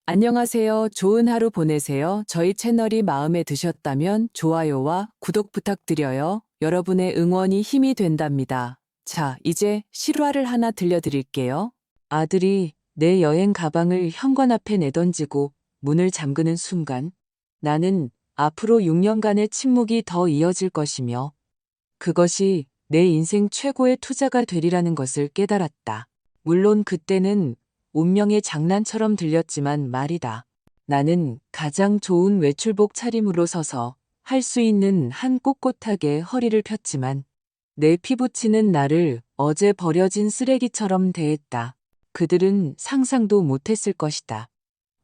안녕하세요. 좋은 하루 보내세요. 저희 채널이 마음에 드셨다면 좋아요와 구독 부탁드려요. 여러분의 응원이 힘이 된답니다. 자, 이제 실화를 하나 들려드릴게요. 아들이 내 여행 가방을 현관 앞에 내던지고 문을 잠그는 순간 나는 앞으로 6년간의 침묵이 더 이어질 것이며 그것이 내 인생 최고의 투자가 되리라는 것을 깨달았다. 물론 그때는 운명의 장난처럼 들렸지만 말이다. 나는 가장 좋은 외출복 차림으로 서서 할 수 있는 한 꼿꼿하게 허리를 폈지만 내 피부치는 나를 어제 버려진 쓰레기처럼 대했다. 그들은 상상도 못했을 것이다.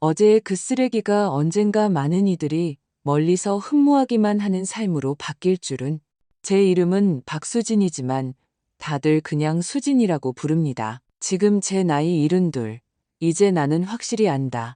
어제의 그 쓰레기가 언젠가 많은 이들이 멀리서 흠모하기만 하는 삶으로 바뀔 줄은. 제 이름은 박수진이지만 다들 그냥 수진이라고 부릅니다. 지금 제 나이 72. 이제 나는 확실히 안다.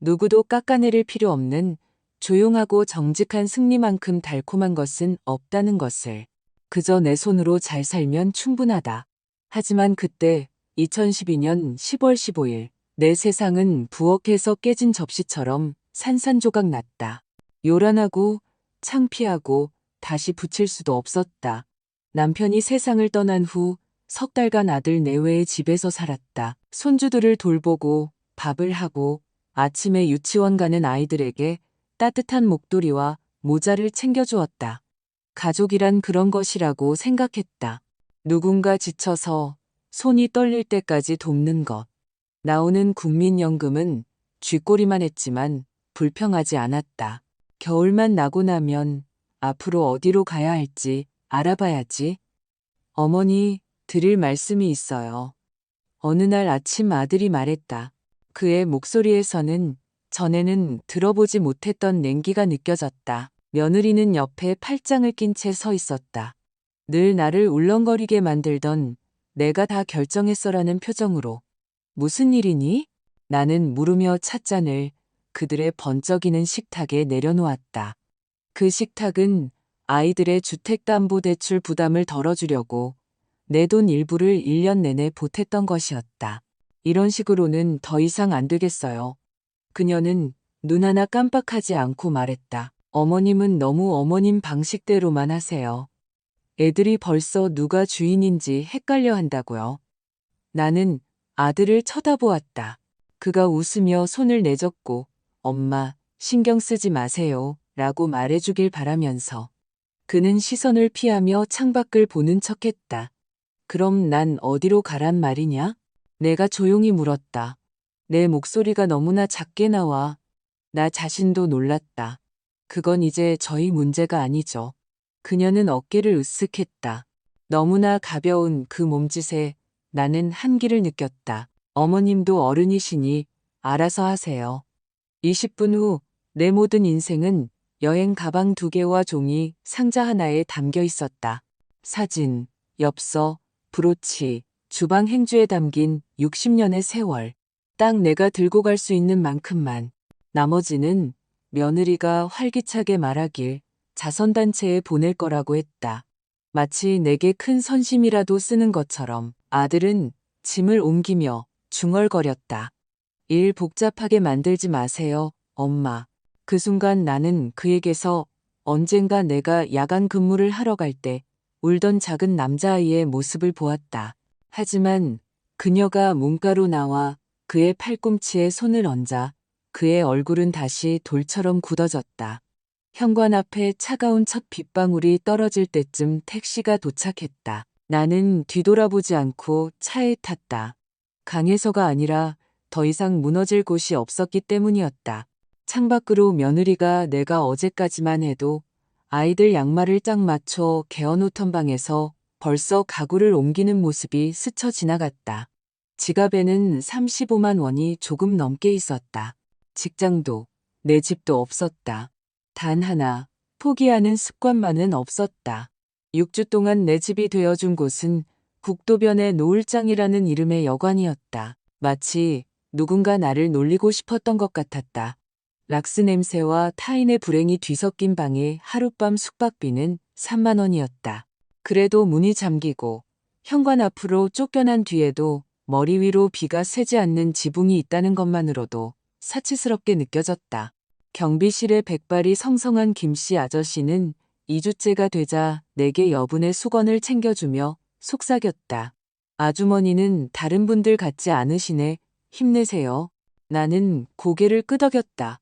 누구도 깎아내릴 필요 없는 조용하고 정직한 승리만큼 달콤한 것은 없다는 것을. 그저 내 손으로 잘 살면 충분하다. 하지만 그때 2012년 10월 15일 내 세상은 부엌에서 깨진 접시처럼 산산조각 났다. 요란하고 창피하고 다시 붙일 수도 없었다. 남편이 세상을 떠난 후 석 달간 아들 내외의 집에서 살았다. 손주들을 돌보고 밥을 하고 아침에 유치원 가는 아이들에게 따뜻한 목도리와 모자를 챙겨주었다. 가족이란 그런 것이라고 생각했다. 누군가 지쳐서 손이 떨릴 때까지 돕는 것. 나오는 국민연금은 쥐꼬리만 했지만 불평하지 않았다. 겨울만 나고 나면 앞으로 어디로 가야 할지 알아봐야지. 어머니, 드릴 말씀이 있어요. 어느 날 아침 아들이 말했다. 그의 목소리에서는 전에는 들어보지 못했던 냉기가 느껴졌다. 며느리는 옆에 팔짱을 낀 채 서 있었다. 늘 나를 울렁거리게 만들던 내가 다 결정했어라는 표정으로. 무슨 일이니? 나는 물으며 찻잔을 그들의 번쩍이는 식탁에 내려놓았다. 그 식탁은 아이들의 주택담보대출 부담을 덜어주려고 내 돈 일부를 1년 내내 보탰던 것이었다. 이런 식으로는 더 이상 안 되겠어요. 그녀는 눈 하나 깜빡하지 않고 말했다. 어머님은 너무 어머님 방식대로만 하세요. 애들이 벌써 누가 주인인지 헷갈려 한다고요. 나는 아들을 쳐다보았다. 그가 웃으며 손을 내젓고 엄마, 신경 쓰지 마세요 라고 말해주길 바라면서 그는 시선을 피하며 창밖을 보는 척했다. 그럼 난 어디로 가란 말이냐? 내가 조용히 물었다. 내 목소리가 너무나 작게 나와 나 자신도 놀랐다. 그건 이제 저희 문제가 아니죠. 그녀는 어깨를 으쓱했다. 너무나 가벼운 그 몸짓에 나는 한기를 느꼈다. 어머님도 어른이시니 알아서 하세요. 20분 후 내 모든 인생은 여행 가방 2개와 종이 상자 하나에 담겨 있었다. 사진, 엽서, 브로치, 주방 행주에 담긴 60년의 세월. 딱 내가 들고 갈 수 있는 만큼만. 나머지는 며느리가 활기차게 말하길 자선단체에 보낼 거라고 했다. 마치 내게 큰 선심이라도 쓰는 것처럼. 아들은 짐을 옮기며 중얼거렸다. 일 복잡하게 만들지 마세요, 엄마. 그 순간 나는 그에게서 언젠가 내가 야간 근무를 하러 갈 때 울던 작은 남자아이의 모습을 보았다. 하지만 그녀가 문가로 나와 그의 팔꿈치에 손을 얹자 그의 얼굴은 다시 돌처럼 굳어졌다. 현관 앞에 차가운 첫 빗방울이 떨어질 때쯤 택시가 도착했다. 나는 뒤돌아보지 않고 차에 탔다. 강에서가 아니라 더 이상 무너질 곳이 없었기 때문이었다. 창밖으로 며느리가 내가 어제까지만 해도 아이들 양말을 딱 맞춰 개어놓던 방에서 벌써 가구를 옮기는 모습이 스쳐 지나갔다. 지갑에는 35만 원이 조금 넘게 있었다. 직장도 내 집도 없었다. 단 하나 포기하는 습관만은 없었다. 6주 동안 내 집이 되어준 곳은 국도변의 노을장이라는 이름의 여관이었다. 마치 누군가 나를 놀리고 싶었던 것 같았다. 락스 냄새와 타인의 불행이 뒤섞인 방에 하룻밤 숙박비는 3만 원이었다. 그래도 문이 잠기고 현관 앞으로 쫓겨난 뒤에도 머리 위로 비가 새지 않는 지붕이 있다는 것만으로도 사치스럽게 느껴졌다. 경비실의 백발이 성성한 김씨 아저씨는 2주째가 되자 내게 여분의 수건을 챙겨주며 속삭였다. 아주머니는 다른 분들 같지 않으시네. 힘내세요. 나는 고개를 끄덕였다.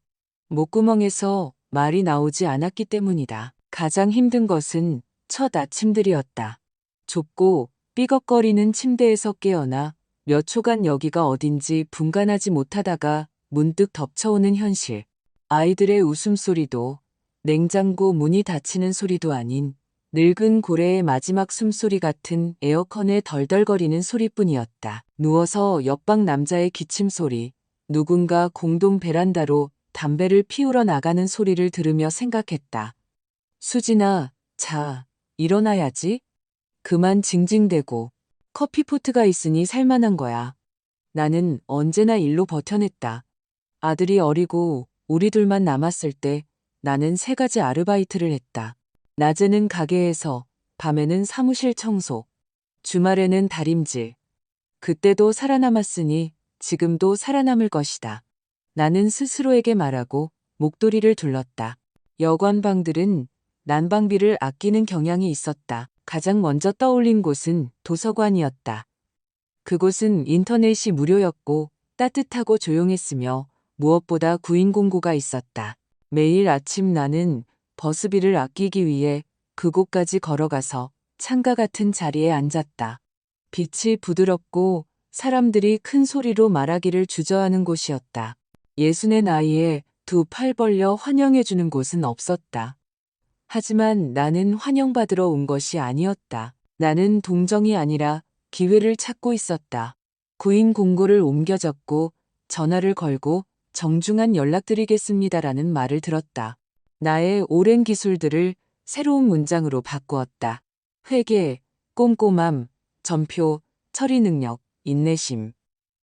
목구멍에서 말이 나오지 않았기 때문이다. 가장 힘든 것은 첫 아침들이었다. 좁고 삐걱거리는 침대에서 깨어나 몇 초간 여기가 어딘지 분간하지 못하다가 문득 덮쳐오는 현실. 아이들의 웃음소리도 냉장고 문이 닫히는 소리도 아닌 늙은 고래의 마지막 숨소리 같은 에어컨의 덜덜거리는 소리뿐이었다. 누워서 옆방 남자의 기침 소리, 누군가 공동 베란다로 담배를 피우러 나가는 소리를 들으며 생각했다. 수진아, 자, 일어나야지. 그만 징징대고. 커피포트가 있으니 살만한 거야. 나는 언제나 일로 버텨냈다. 아들이 어리고 우리 둘만 남았을 때 나는 3가지 아르바이트를 했다. 낮에는 가게에서, 밤에는 사무실 청소, 주말에는 다림질. 그때도 살아남았으니 지금도 살아남을 것이다. 나는 스스로에게 말하고 목도리를 둘렀다. 여관방들은 난방비를 아끼는 경향이 있었다. 가장 먼저 떠올린 곳은 도서관이었다. 그곳은 인터넷이 무료였고 따뜻하고 조용했으며 무엇보다 구인 공고가 있었다. 매일 아침 나는 버스비를 아끼기 위해 그곳까지 걸어가서 창가 같은 자리에 앉았다. 빛이 부드럽고 사람들이 큰 소리로 말하기를 주저하는 곳이었다. 60의 나이에 2 팔 벌려 환영해주는 곳은 없었다. 하지만 나는 환영받으러 온 것이 아니었다. 나는 동정이 아니라 기회를 찾고 있었다. 구인 공고를 옮겨 적고 전화를 걸고 정중한 연락드리겠습니다라는 말을 들었다. 나의 오랜 기술들을 새로운 문장으로 바꾸었다. 회계, 꼼꼼함, 전표, 처리 능력, 인내심.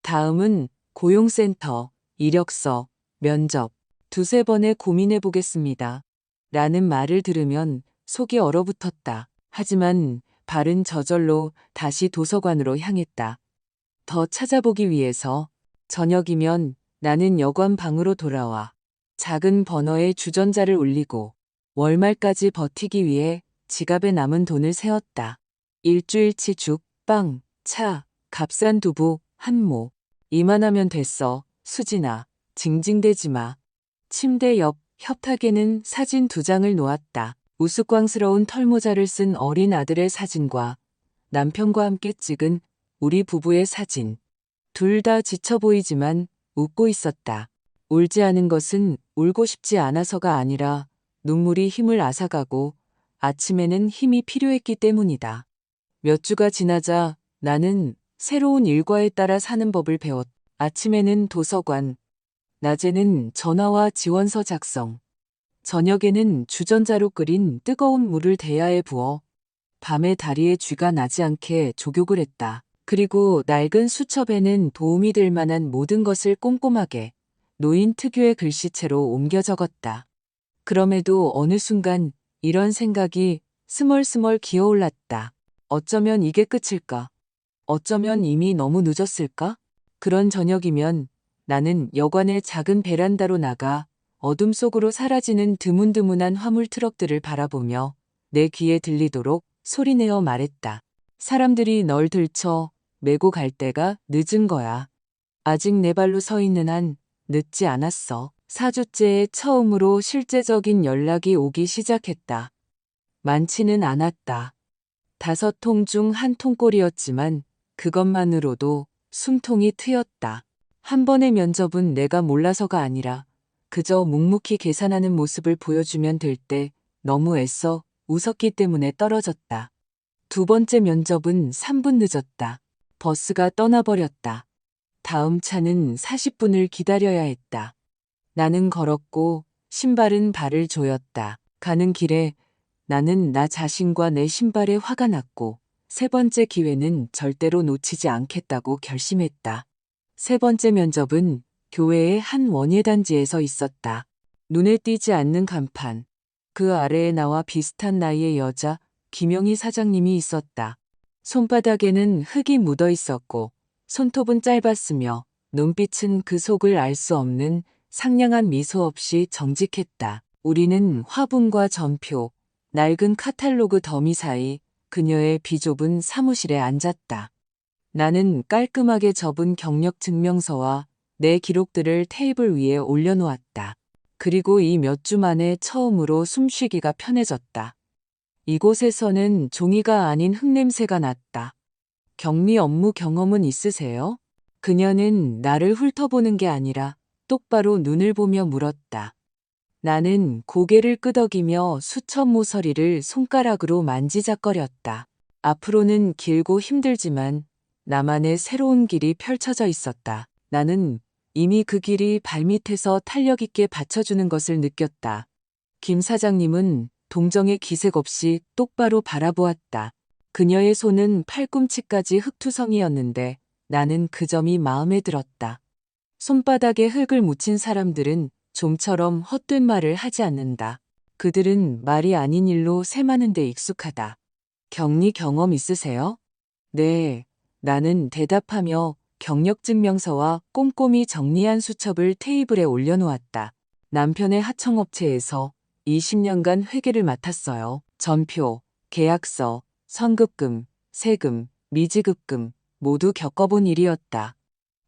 다음은 고용센터, 이력서, 면접, 2~3번에 고민해 보겠습니다. 라는 말을 들으면 속이 얼어붙었다. 하지만 발은 저절로 다시 도서관으로 향했다. 더 찾아보기 위해서. 저녁이면 나는 여관 방으로 돌아와 작은 버너에 주전자를 울리고 월말까지 버티기 위해 지갑에 남은 돈을 세었다. 일주일치 죽, 빵, 차, 값싼 두부, 한모. 이만하면 됐어. 수진아, 징징대지 마. 침대 옆 협탁에는 사진 2장을 놓았다. 우스꽝스러운 털모자를 쓴 어린 아들의 사진과 남편과 함께 찍은 우리 부부의 사진. 둘 다 지쳐 보이지만 웃고 있었다. 울지 않은 것은 울고 싶지 않아서가 아니라 눈물이 힘을 앗아가고 아침에는 힘이 필요했기 때문이다. 몇 주가 지나자 나는 새로운 일과에 따라 사는 법을 배웠다. 아침에는 도서관, 낮에는 전화와 지원서 작성, 저녁에는 주전자로 끓인 뜨거운 물을 대야에 부어 밤에 다리에 쥐가 나지 않게 족욕을 했다. 그리고 낡은 수첩에는 도움이 될 만한 모든 것을 꼼꼼하게 노인 특유의 글씨체로 옮겨 적었다. 그럼에도 어느 순간 이런 생각이 스멀스멀 기어올랐다. 어쩌면 이게 끝일까? 어쩌면 이미 너무 늦었을까? 그런 저녁이면 나는 여관의 작은 베란다로 나가 어둠 속으로 사라지는 드문드문한 화물 트럭들을 바라보며 내 귀에 들리도록 소리내어 말했다. 사람들이 널 들쳐 메고 갈 때가 늦은 거야. 아직 내 발로 서 있는 한 늦지 않았어. 4주째에 처음으로 실제적인 연락이 오기 시작했다. 많지는 않았다. 5통 중 1통꼴이었지만 그것만으로도 숨통이 트였다. 한 번의 면접은 내가 몰라서가 아니라 그저 묵묵히 계산하는 모습을 보여주면 될 때 너무 애써 웃었기 때문에 떨어졌다. 2번째 면접은 3분 늦었다. 버스가 떠나버렸다. 다음 차는 40분을 기다려야 했다. 나는 걸었고 신발은 발을 조였다. 가는 길에 나는 나 자신과 내 신발에 화가 났고 3번째 기회는 절대로 놓치지 않겠다고 결심했다. 3번째 면접은 교회의 한 원예단지에서 있었다. 눈에 띄지 않는 간판. 그 아래에 나와 비슷한 나이의 여자 김영희 사장님이 있었다. 손바닥에는 흙이 묻어 있었고 손톱은 짧았으며 눈빛은 그 속을 알 수 없는 상냥한 미소 없이 정직했다. 우리는 화분과 전표, 낡은 카탈로그 더미 사이 그녀의 비좁은 사무실에 앉았다. 나는 깔끔하게 접은 경력 증명서와 내 기록들을 테이블 위에 올려놓았다. 그리고 이 몇 주 만에 처음으로 숨쉬기가 편해졌다. 이곳에서는 종이가 아닌 흙냄새가 났다. 격리 업무 경험은 있으세요? 그녀는 나를 훑어보는 게 아니라 똑바로 눈을 보며 물었다. 나는 고개를 끄덕이며 수첩 모서리를 손가락으로 만지작거렸다. 앞으로는 길고 힘들지만 나만의 새로운 길이 펼쳐져 있었다. 나는 이미 그 길이 발밑에서 탄력 있게 받쳐주는 것을 느꼈다. 김 사장님은 동정의 기색 없이 똑바로 바라보았다. 그녀의 손은 팔꿈치까지 흙투성이었는데 나는 그 점이 마음에 들었다. 손바닥에 흙을 묻힌 사람들은 좀처럼 헛된 말을 하지 않는다. 그들은 말이 아닌 일로 셈하는 데 익숙하다. 격리 경험 있으세요? 네, 나는 대답하며 경력증명서와 꼼꼼히 정리한 수첩을 테이블에 올려놓았다. 남편의 하청업체에서 20년간 회계를 맡았어요. 전표, 계약서, 선급금, 세금, 미지급금 모두 겪어본 일이었다.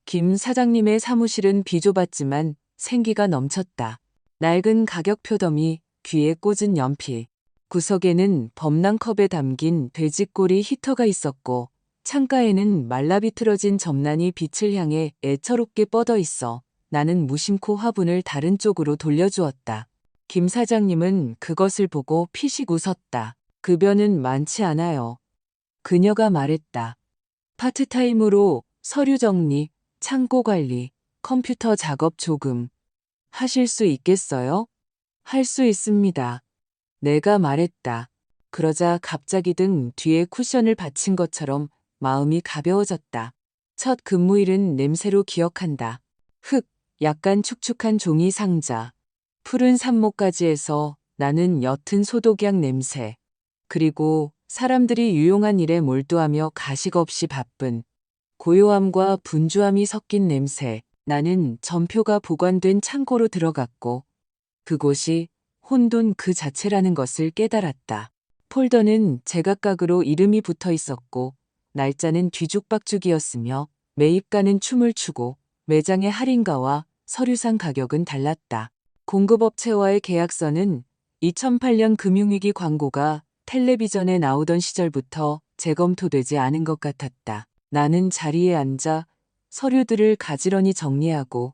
김 사장님의 사무실은 비좁았지만 생기가 넘쳤다. 낡은 가격표 더미, 귀에 꽂은 연필. 구석에는 범랑컵에 담긴 돼지꼬리 히터가 있었고 창가에는 말라비틀어진 점란이 빛을 향해 애처롭게 뻗어 있어 나는 무심코 화분을 다른 쪽으로 돌려주었다. 김 사장님은 그것을 보고 피식 웃었다. 급여는 많지 않아요. 그녀가 말했다. 파트타임으로 서류 정리, 창고 관리, 컴퓨터 작업 조금. 하실 수 있겠어요? 할 수 있습니다. 내가 말했다. 그러자 갑자기 등 뒤에 쿠션을 받친 것처럼 마음이 가벼워졌다. 첫 근무일은 냄새로 기억한다. 흙, 약간 축축한 종이 상자, 푸른 산모까지에서 나는 옅은 소독약 냄새, 그리고 사람들이 유용한 일에 몰두하며 가식 없이 바쁜 고요함과 분주함이 섞인 냄새. 나는 전표가 보관된 창고로 들어갔고 그곳이 혼돈 그 자체라는 것을 깨달았다. 폴더는 제각각으로 이름이 붙어 있었고 날짜는 뒤죽박죽이었으며 매입가는 춤을 추고 매장의 할인가와 서류상 가격은 달랐다. 공급업체와의 계약서는 2008년 금융위기 광고가 텔레비전에 나오던 시절부터 재검토되지 않은 것 같았다. 나는 자리에 앉아 서류들을 가지런히 정리하고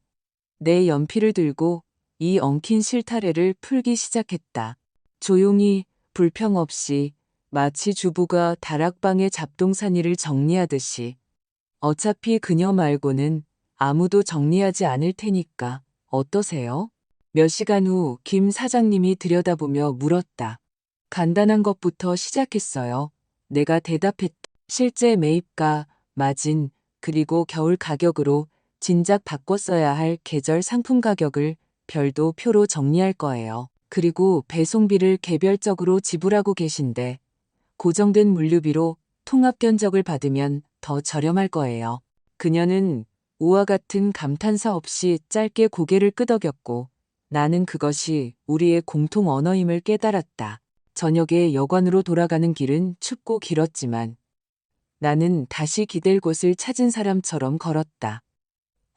내 연필을 들고 이 엉킨 실타래를 풀기 시작했다. 조용히 불평 없이 마치 주부가 다락방의 잡동사니를 정리하듯이. 어차피 그녀 말고는 아무도 정리하지 않을 테니까 어떠세요? 몇 시간 후 김 사장님이 들여다보며 물었다. 간단한 것부터 시작했어요. 내가 대답했다. 실제 매입가, 마진, 그리고 겨울 가격으로 진작 바꿨어야 할 계절 상품 가격을 별도 표로 정리할 거예요. 그리고 배송비를 개별적으로 지불하고 계신데 고정된 물류비로 통합 견적을 받으면 더 저렴할 거예요. 그녀는 우와 같은 감탄사 없이 짧게 고개를 끄덕였고 나는 그것이 우리의 공통 언어임을 깨달았다. 저녁에 여관으로 돌아가는 길은 춥고 길었지만 나는 다시 기댈 곳을 찾은 사람처럼 걸었다.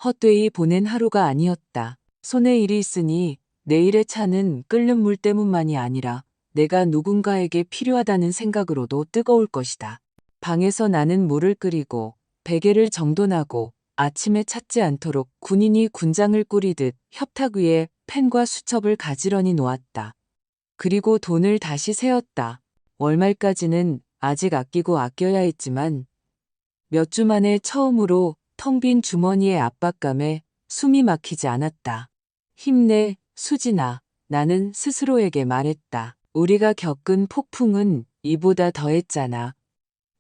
헛되이 보낸 하루가 아니었다. 손에 일이 있으니 내일의 차는 끓는 물 때문만이 아니라 내가 누군가에게 필요하다는 생각으로도 뜨거울 것이다. 방에서 나는 물을 끓이고 베개를 정돈하고 아침에 찾지 않도록 군인이 군장을 꾸리듯 협탁 위에 펜과 수첩을 가지런히 놓았다. 그리고 돈을 다시 세었다. 월말까지는 아직 아끼고 아껴야 했지만 몇 주 만에 처음으로 텅 빈 주머니의 압박감에 숨이 막히지 않았다. 힘내, 수진아. 나는 스스로에게 말했다. 우리가 겪은 폭풍은 이보다 더했잖아.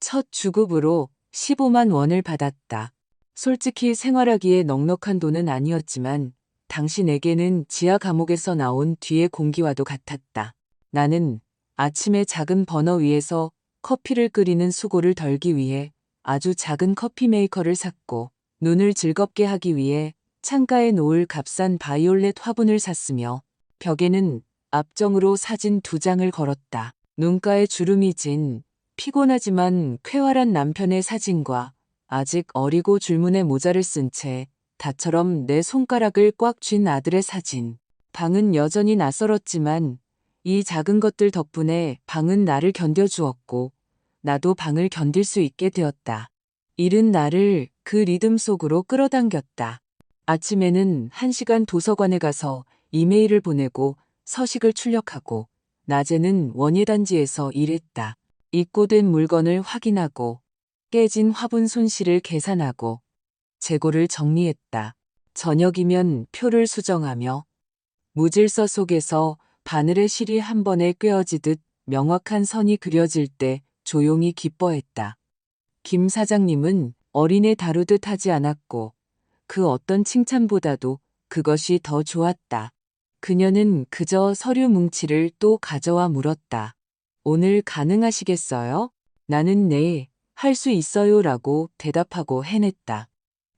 첫 주급으로 15만 원을 받았다. 솔직히 생활하기에 넉넉한 돈은 아니었지만 당신에게는 지하 감옥에서 나온 뒤의 공기와도 같았다. 나는 아침에 작은 버너 위에서 커피를 끓이는 수고를 덜기 위해 아주 작은 커피 메이커를 샀고 눈을 즐겁게 하기 위해 창가에 놓을 값싼 바이올렛 화분을 샀으며 벽에는 앞정으로 사진 2장을 걸었다. 눈가에 주름이 진 피곤하지만 쾌활한 남편의 사진과 아직 어리고 줄무늬 모자를 쓴 채 다처럼 내 손가락을 꽉 쥔 아들의 사진. 방은 여전히 낯설었지만 이 작은 것들 덕분에 방은 나를 견뎌주었고 나도 방을 견딜 수 있게 되었다. 일은 나를 그 리듬 속으로 끌어당겼다. 아침에는 1시간 도서관에 가서 이메일을 보내고 서식을 출력하고 낮에는 원예단지에서 일했다. 입고된 물건을 확인하고 깨진 화분 손실을 계산하고 재고를 정리했다. 저녁이면 표를 수정하며 무질서 속에서 바늘의 실이 한 번에 꿰어지듯 명확한 선이 그려질 때 조용히 기뻐했다. 김 사장님은 어린애 다루듯 하지 않았고 그 어떤 칭찬보다도 그것이 더 좋았다. 그녀는 그저 서류 뭉치를 또 가져와 물었다. 오늘 가능하시겠어요? 나는 네, 할 수 있어요 라고 대답하고 해냈다.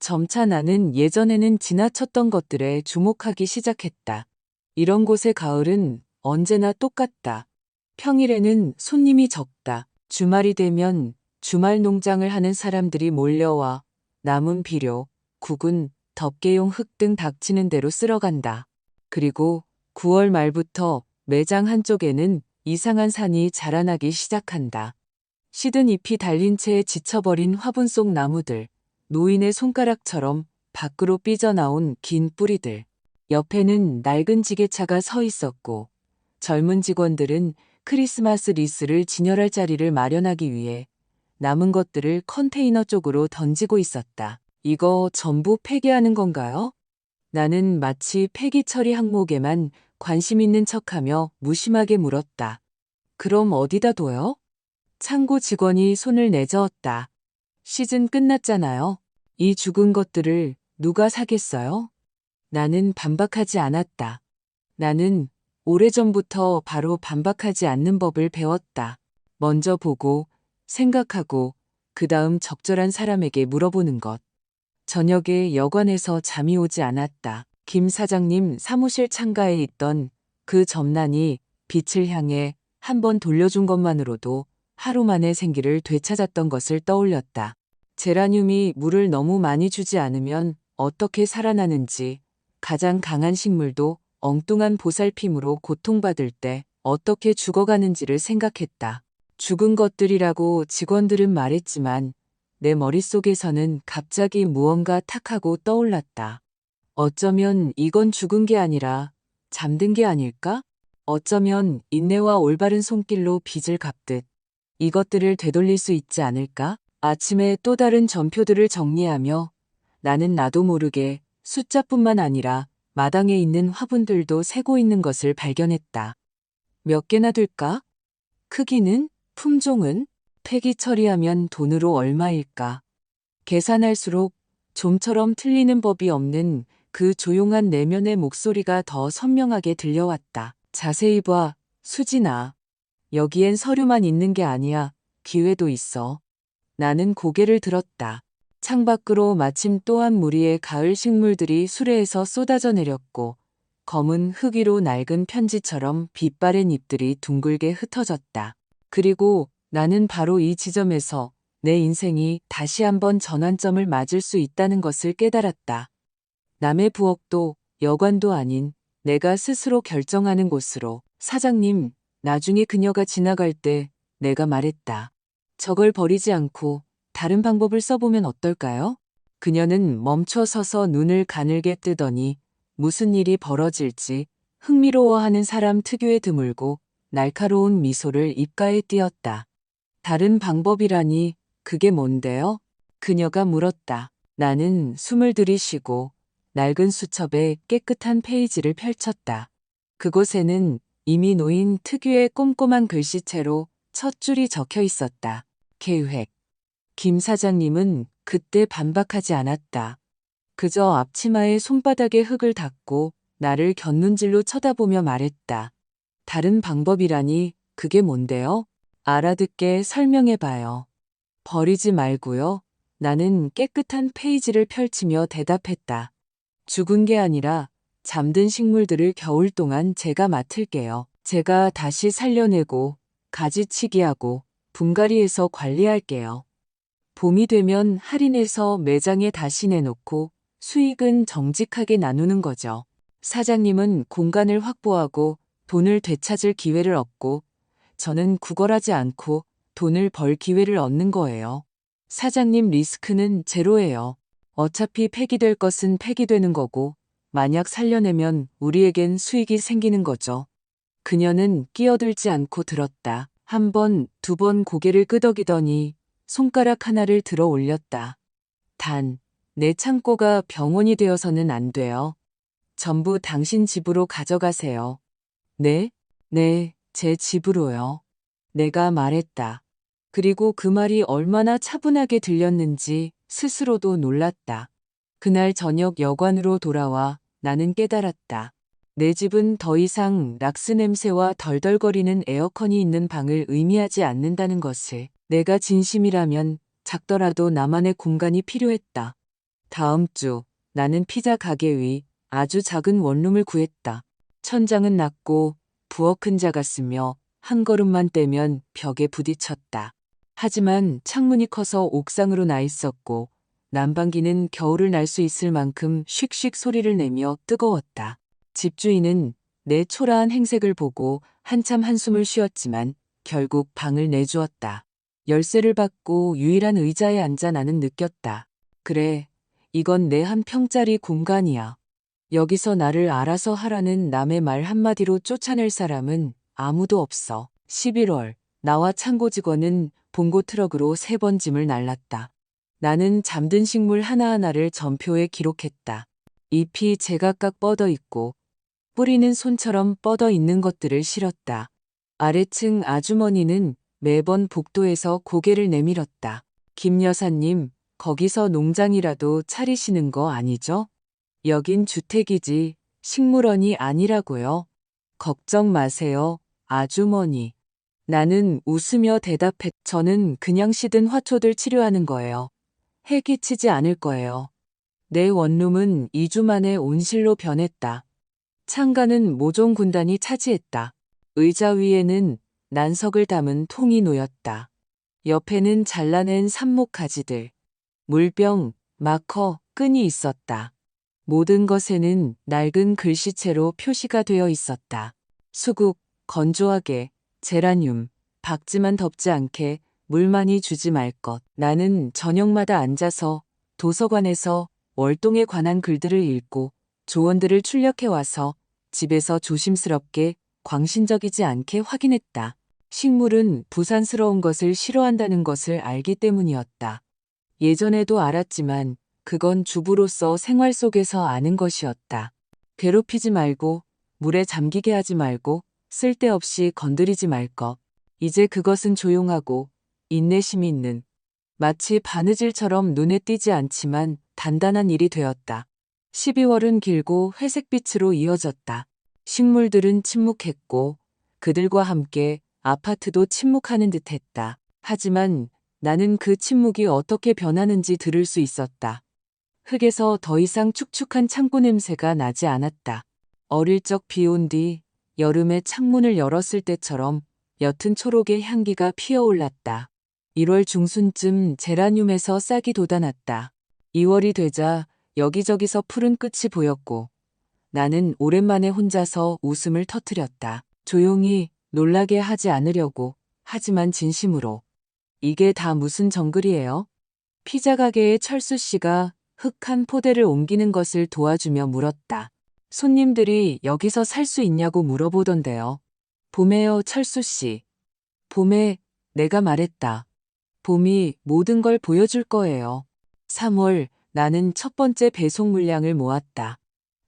점차 나는 예전에는 지나쳤던 것들에 주목하기 시작했다. 이런 곳의 가을은 언제나 똑같다. 평일에는 손님이 적다. 주말이 되면 주말 농장을 하는 사람들이 몰려와 남은 비료, 국은, 덮개용 흙 등 닥치는 대로 쓸어간다. 그리고 9월 말부터 매장 한쪽에는 이상한 산이 자라나기 시작한다. 시든 잎이 달린 채 지쳐버린 화분 속 나무들, 노인의 손가락처럼 밖으로 삐져나온 긴 뿌리들. 옆에는 낡은 지게차가 서 있었고 젊은 직원들은 크리스마스 리스를 진열할 자리를 마련하기 위해 남은 것들을 컨테이너 쪽으로 던지고 있었다. 이거 전부 폐기하는 건가요? 나는 마치 폐기 처리 항목에만 관심 있는 척하며 무심하게 물었다. 그럼 어디다 둬요? 창고 직원이 손을 내저었다. 시즌 끝났잖아요. 이 죽은 것들을 누가 사겠어요? 나는 반박하지 않았다. 나는 오래전부터 바로 반박하지 않는 법을 배웠다. 먼저 보고, 생각하고, 그 다음 적절한 사람에게 물어보는 것. 저녁에 여관에서 잠이 오지 않았다. 김 사장님 사무실 창가에 있던 그 점란이 빛을 향해 한 번 돌려준 것만으로도 하루 만에 생기를 되찾았던 것을 떠올렸다. 제라늄이 물을 너무 많이 주지 않으면 어떻게 살아나는지, 가장 강한 식물도 엉뚱한 보살핌으로 고통받을 때 어떻게 죽어가는지를 생각했다. 죽은 것들이라고 직원들은 말했지만 내 머릿속에서는 갑자기 무언가 탁하고 떠올랐다. 어쩌면 이건 죽은 게 아니라 잠든 게 아닐까? 어쩌면 인내와 올바른 손길로 빚을 갚듯 이것들을 되돌릴 수 있지 않을까? 아침에 또 다른 전표들을 정리하며 나는 나도 모르게 숫자뿐만 아니라 마당에 있는 화분들도 세고 있는 것을 발견했다. 몇 개나 될까? 크기는? 품종은? 폐기 처리하면 돈으로 얼마일까? 계산할수록 좀처럼 틀리는 법이 없는 그 조용한 내면의 목소리가 더 선명하게 들려왔다. 자세히 봐, 수진아. 여기엔 서류만 있는 게 아니야. 기회도 있어. 나는 고개를 들었다. 창밖으로 마침 또 한 무리의 가을 식물들이 수레에서 쏟아져 내렸고 검은 흙 위로 낡은 편지처럼 빛바랜 잎들이 둥글게 흩어졌다. 그리고 나는 바로 이 지점에서 내 인생이 다시 한번 전환점을 맞을 수 있다는 것을 깨달았다. 남의 부엌도 여관도 아닌 내가 스스로 결정하는 곳으로. 사장님, 나중에 그녀가 지나갈 때 내가 말했다. 저걸 버리지 않고 다른 방법을 써보면 어떨까요? 그녀는 멈춰 서서 눈을 가늘게 뜨더니 무슨 일이 벌어질지 흥미로워하는 사람 특유의 드물고 날카로운 미소를 입가에 띄었다. 다른 방법이라니 그게 뭔데요? 그녀가 물었다. 나는 숨을 들이쉬고 낡은 수첩에 깨끗한 페이지를 펼쳤다. 그곳에는 이미 놓인 특유의 꼼꼼한 글씨체로 첫 줄이 적혀 있었다. 계획. 김 사장님은 그때 반박하지 않았다. 그저 앞치마에 손바닥에 흙을 닦고 나를 곁눈질로 쳐다보며 말했다. 다른 방법이라니 그게 뭔데요? 알아듣게 설명해봐요. 버리지 말고요. 나는 깨끗한 페이지를 펼치며 대답했다. 죽은 게 아니라 잠든 식물들을 겨울 동안 제가 맡을게요. 제가 다시 살려내고 가지치기하고 분갈이해서 관리할게요. 봄이 되면 할인해서 매장에 다시 내놓고 수익은 정직하게 나누는 거죠. 사장님은 공간을 확보하고 돈을 되찾을 기회를 얻고 저는 구걸하지 않고 돈을 벌 기회를 얻는 거예요. 사장님 리스크는 제로예요. 어차피 폐기될 것은 폐기되는 거고 만약 살려내면 우리에겐 수익이 생기는 거죠. 그녀는 끼어들지 않고 들었다. 한 번, 두 번 고개를 끄덕이더니 손가락 하나를 들어 올렸다. 단, 내 창고가 병원이 되어서는 안 돼요. 전부 당신 집으로 가져가세요. 네? 네, 제 집으로요. 내가 말했다. 그리고 그 말이 얼마나 차분하게 들렸는지 스스로도 놀랐다. 그날 저녁 여관으로 돌아와 나는 깨달았다. 내 집은 더 이상 락스 냄새와 덜덜거리는 에어컨이 있는 방을 의미하지 않는다는 것을. 내가 진심이라면 작더라도 나만의 공간이 필요했다. 다음 주 나는 피자 가게 위 아주 작은 원룸을 구했다. 천장은 낮고 부엌은 작았으며 한 걸음만 떼면 벽에 부딪혔다. 하지만 창문이 커서 옥상으로 나 있었고 난방기는 겨울을 날 수 있을 만큼 슉슉 소리를 내며 뜨거웠다. 집주인은 내 초라한 행색을 보고 한참 한숨을 쉬었지만 결국 방을 내주었다. 열쇠를 받고 유일한 의자에 앉아 나는 느꼈다. 그래, 이건 내 한 평짜리 공간이야. 여기서 나를 알아서 하라는 남의 말 한마디로 쫓아낼 사람은 아무도 없어. 11월, 나와 창고 직원은 봉고 트럭으로 3번 짐을 날랐다. 나는 잠든 식물 하나하나를 전표에 기록했다. 잎이 제각각 뻗어 있고 뿌리는 손처럼 뻗어 있는 것들을 실었다. 아래층 아주머니는 매번 복도에서 고개를 내밀었다. 김 여사님, 거기서 농장이라도 차리시는 거 아니죠? 여긴 주택이지 식물원이 아니라고요. 걱정 마세요, 아주머니. 나는 웃으며 대답했. 저는 그냥 시든 화초들 치료하는 거예요. 해 끼치지 않을 거예요. 내 원룸은 2주 만에 온실로 변했다. 창가는 모종 군단이 차지했다. 의자 위에는 난석을 담은 통이 놓였다. 옆에는 잘라낸 삽목 가지들, 물병, 마커, 끈이 있었다. 모든 것에는 낡은 글씨체로 표시가 되어 있었다. 수국, 건조하게, 제라늄, 박지만 덮지 않게 물 많이 주지 말 것. 나는 저녁마다 앉아서 도서관에서 월동에 관한 글들을 읽고 조언들을 출력해 와서 집에서 조심스럽게 광신적이지 않게 확인했다. 식물은 부산스러운 것을 싫어한다는 것을 알기 때문이었다. 예전에도 알았지만 그건 주부로서 생활 속에서 아는 것이었다. 괴롭히지 말고 물에 잠기게 하지 말고 쓸데없이 건드리지 말 것. 이제 그것은 조용하고 인내심이 있는 마치 바느질처럼 눈에 띄지 않지만 단단한 일이 되었다. 12월은 길고 회색빛으로 이어졌다. 식물들은 침묵했고 그들과 함께 아파트도 침묵하는 듯했다. 하지만 나는 그 침묵이 어떻게 변하는지 들을 수 있었다. 흙에서 더 이상 축축한 창고 냄새가 나지 않았다. 어릴 적 비 온 뒤 여름에 창문을 열었을 때처럼 옅은 초록의 향기가 피어올랐다. 1월 중순쯤 제라늄에서 싹이 돋아났다. 2월이 되자 여기저기서 푸른 끝이 보였고 나는 오랜만에 혼자서 웃음을 터뜨렸다. 조용히 놀라게 하지 않으려고, 하지만 진심으로. 이게 다 무슨 정글이에요? 피자 가게의 철수 씨가 흙한 포대를 옮기는 것을 도와주며 물었다. 손님들이 여기서 살 수 있냐고 물어보던데요. 봄에요, 철수 씨. 봄에 내가 말했다. 봄이 모든 걸 보여줄 거예요. 3월 나는 첫 번째 배송 물량을 모았다.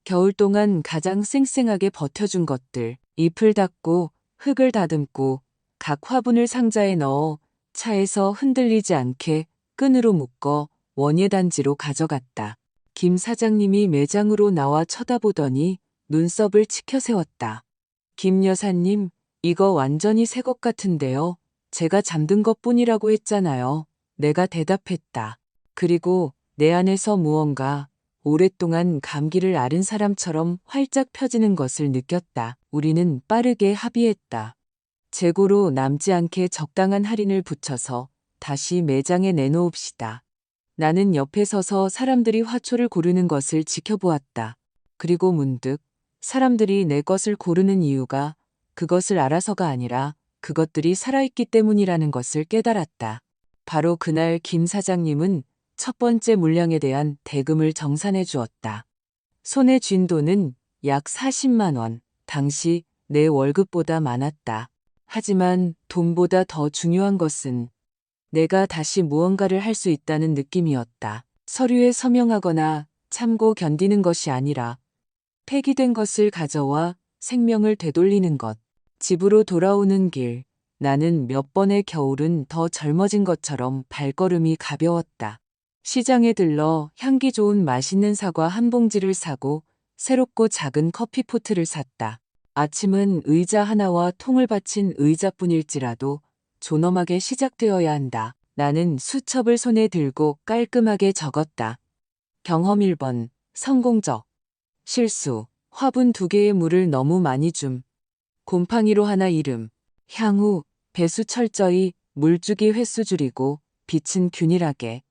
겨울 동안 가장 쌩쌩하게 버텨준 것들, 잎을 닦고 흙을 다듬고 각 화분을 상자에 넣어 차에서 흔들리지 않게 끈으로 묶어 원예 단지로 가져갔다. 김 사장님이 매장으로 나와 쳐다보더니 눈썹을 치켜세웠다. 김 여사님, 이거 완전히 새 것 같은데요. 제가 잠든 것뿐이라고 했잖아요. 내가 대답했다. 그리고 내 안에서 무언가 오랫동안 감기를 앓은 사람처럼 활짝 펴지는 것을 느꼈다. 우리는 빠르게 합의했다. 재고로 남지 않게 적당한 할인을 붙여서 다시 매장에 내놓읍시다. 나는 옆에 서서 사람들이 화초를 고르는 것을 지켜보았다. 그리고 문득 사람들이 내 것을 고르는 이유가 그것을 알아서가 아니라 그것들이 살아있기 때문이라는 것을 깨달았다. 바로 그날 김 사장님은 첫 번째 물량에 대한 대금을 정산해 주었다. 손에 쥔 돈은 약 40만 원. 당시 내 월급보다 많았다. 하지만 돈보다 더 중요한 것은 내가 다시 무언가를 할 수 있다는 느낌이었다. 서류에 서명하거나 참고 견디는 것이 아니라 폐기된 것을 가져와 생명을 되돌리는 것. 집으로 돌아오는 길, 나는 몇 번의 겨울은 더 젊어진 것처럼 발걸음이 가벼웠다. 시장에 들러 향기 좋은 맛있는 사과 한 봉지를 사고 새롭고 작은 커피포트를 샀다. 아침은 의자 하나와 통을 받친 의자뿐일지라도 존엄하게 시작되어야 한다. 나는 수첩을 손에 들고 깔끔하게 적었다. 경험 1번, 성공적. 실수, 화분 2개의 물을 너무 많이 줌. 곰팡이로 하나 이름. 향후, 배수 철저히, 물주기 횟수 줄이고, 빛은 균일하게.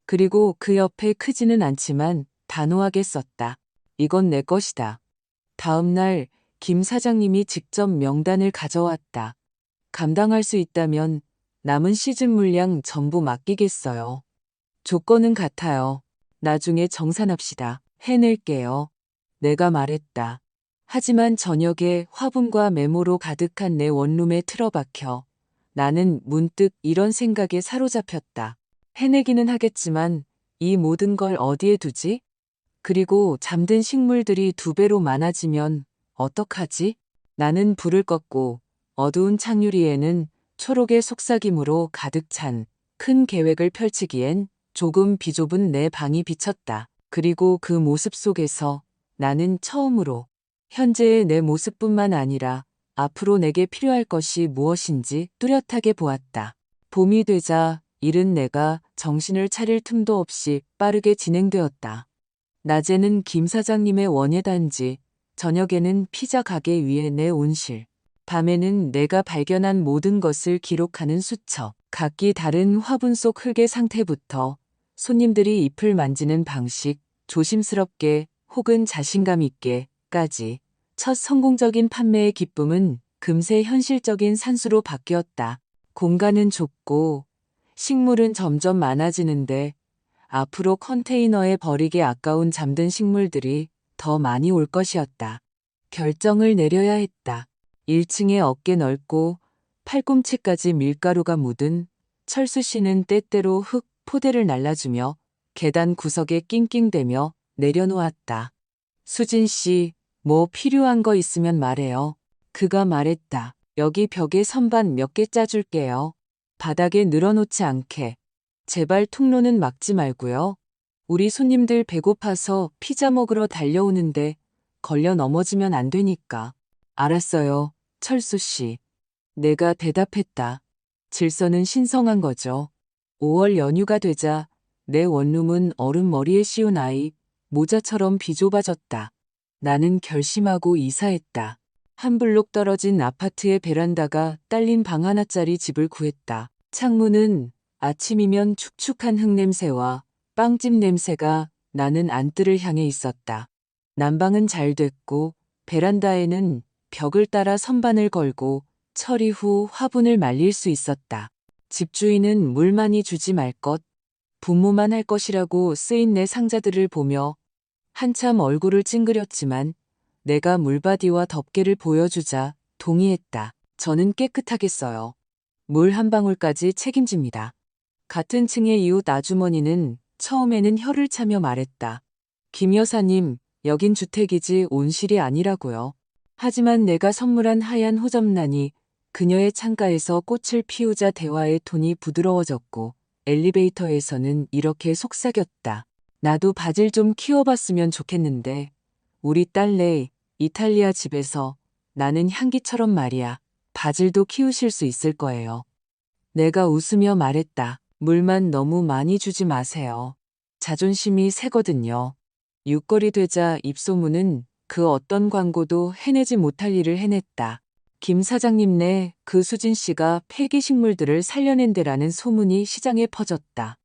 그리고 그 옆에 크지는 않지만 단호하게 썼다. 이건 내 것이다. 다음 날 김 사장님이 직접 명단을 가져왔다. 감당할 수 있다면 남은 시즌 물량 전부 맡기겠어요. 조건은 같아요. 나중에 정산합시다. 해낼게요. 내가 말했다. 하지만 저녁에 화분과 메모로 가득한 내 원룸에 틀어박혀 나는 문득 이런 생각에 사로잡혔다. 해내기는 하겠지만 이 모든 걸 어디에 두지? 그리고 잠든 식물들이 2배로 많아지면 어떡하지? 나는 불을 껐고 어두운 창유리에는 초록의 속삭임으로 가득 찬 큰 계획을 펼치기엔 조금 비좁은 내 방이 비쳤다. 그리고 그 모습 속에서 나는 처음으로 현재의 내 모습뿐만 아니라 앞으로 내게 필요할 것이 무엇인지 뚜렷하게 보았다. 봄이 되자 일은 내가 정신을 차릴 틈도 없이 빠르게 진행되었다. 낮에는 김 사장님의 원예단지, 저녁에는 피자 가게 위에 내 온실, 밤에는 내가 발견한 모든 것을 기록하는 수첩, 각기 다른 화분 속 흙의 상태부터 손님들이 잎을 만지는 방식, 조심스럽게 혹은 자신감 있게까지 첫 성공적인 판매의 기쁨은 금세 현실적인 산수로 바뀌었다. 공간은 좁고 식물은 점점 많아지는데 앞으로 컨테이너에 버리기 아까운 잠든 식물들이 더 많이 올 것이었다. 결정을 내려야 했다. 1층에 어깨 넓고 팔꿈치까지 밀가루가 묻은 철수 씨는 때때로 흙 포대를 날라주며 계단 구석에 낑낑대며 내려놓았다. 수진 씨, 뭐 필요한 거 있으면 말해요. 그가 말했다. 여기 벽에 선반 몇 개 짜줄게요. 바닥에 늘어놓지 않게. 제발 통로는 막지 말고요. 우리 손님들 배고파서 피자 먹으러 달려오는데 걸려 넘어지면 안 되니까. 알았어요, 철수 씨. 내가 대답했다. 질서는 신성한 거죠. 5월 연휴가 되자 내 원룸은 얼음 머리에 씌운 아이, 모자처럼 비좁아졌다. 나는 결심하고 이사했다. 한 블록 떨어진 아파트의 베란다가 딸린 방 하나짜리 집을 구했다. 창문은 아침이면 축축한 흙냄새와 빵집 냄새가 나는 안뜰을 향해 있었다. 난방은 잘 됐고 베란다에는 벽을 따라 선반을 걸고 처리 후 화분을 말릴 수 있었다. 집주인은 물 많이 주지 말 것, 분무만 할 것이라고 쓰인 내 상자들을 보며 한참 얼굴을 찡그렸지만 내가 물바디와 덮개를 보여주자 동의했다. 저는 깨끗하게 써요. 물 한 방울까지 책임집니다. 같은 층의 이웃 아주머니는 처음에는 혀를 차며 말했다. 김 여사님, 여긴 주택이지 온실이 아니라고요. 하지만 내가 선물한 하얀 호접란이 그녀의 창가에서 꽃을 피우자 대화의 톤이 부드러워졌고 엘리베이터에서는 이렇게 속삭였다. 나도 바질 좀 키워봤으면 좋겠는데 우리 딸네 이탈리아 집에서 나는 향기처럼 말이야. 바질도 키우실 수 있을 거예요. 내가 웃으며 말했다. 물만 너무 많이 주지 마세요. 자존심이 세거든요. 육걸이 되자 입소문은 그 어떤 광고도 해내지 못할 일을 해냈다. 김 사장님네 그 수진 씨가 폐기 식물들을 살려낸대라는 소문이 시장에 퍼졌다.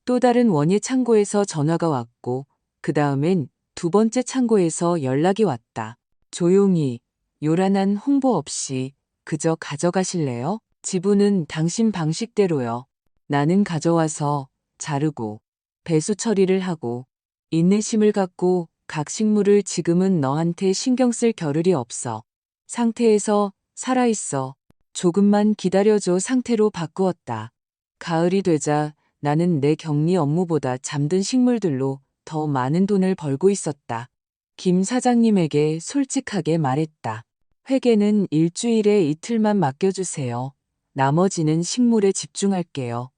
또 다른 원예 창고에서 전화가 왔고 그 다음엔 두 번째 창고에서 연락이 왔다. 조용히 요란한 홍보 없이 그저 가져가실래요? 지분은 당신 방식대로요. 나는 가져와서 자르고 배수 처리를 하고 인내심을 갖고 각 식물을 지금은 너한테 신경 쓸 겨를이 없어. 상태에서 살아있어. 조금만 기다려줘 상태로 바꾸었다. 가을이 되자 나는 내 격리 업무보다 잠든 식물들로 더 많은 돈을 벌고 있었다. 김 사장님에게 솔직하게 말했다. 회계는 일주일에 이틀만 맡겨주세요. 나머지는 식물에 집중할게요.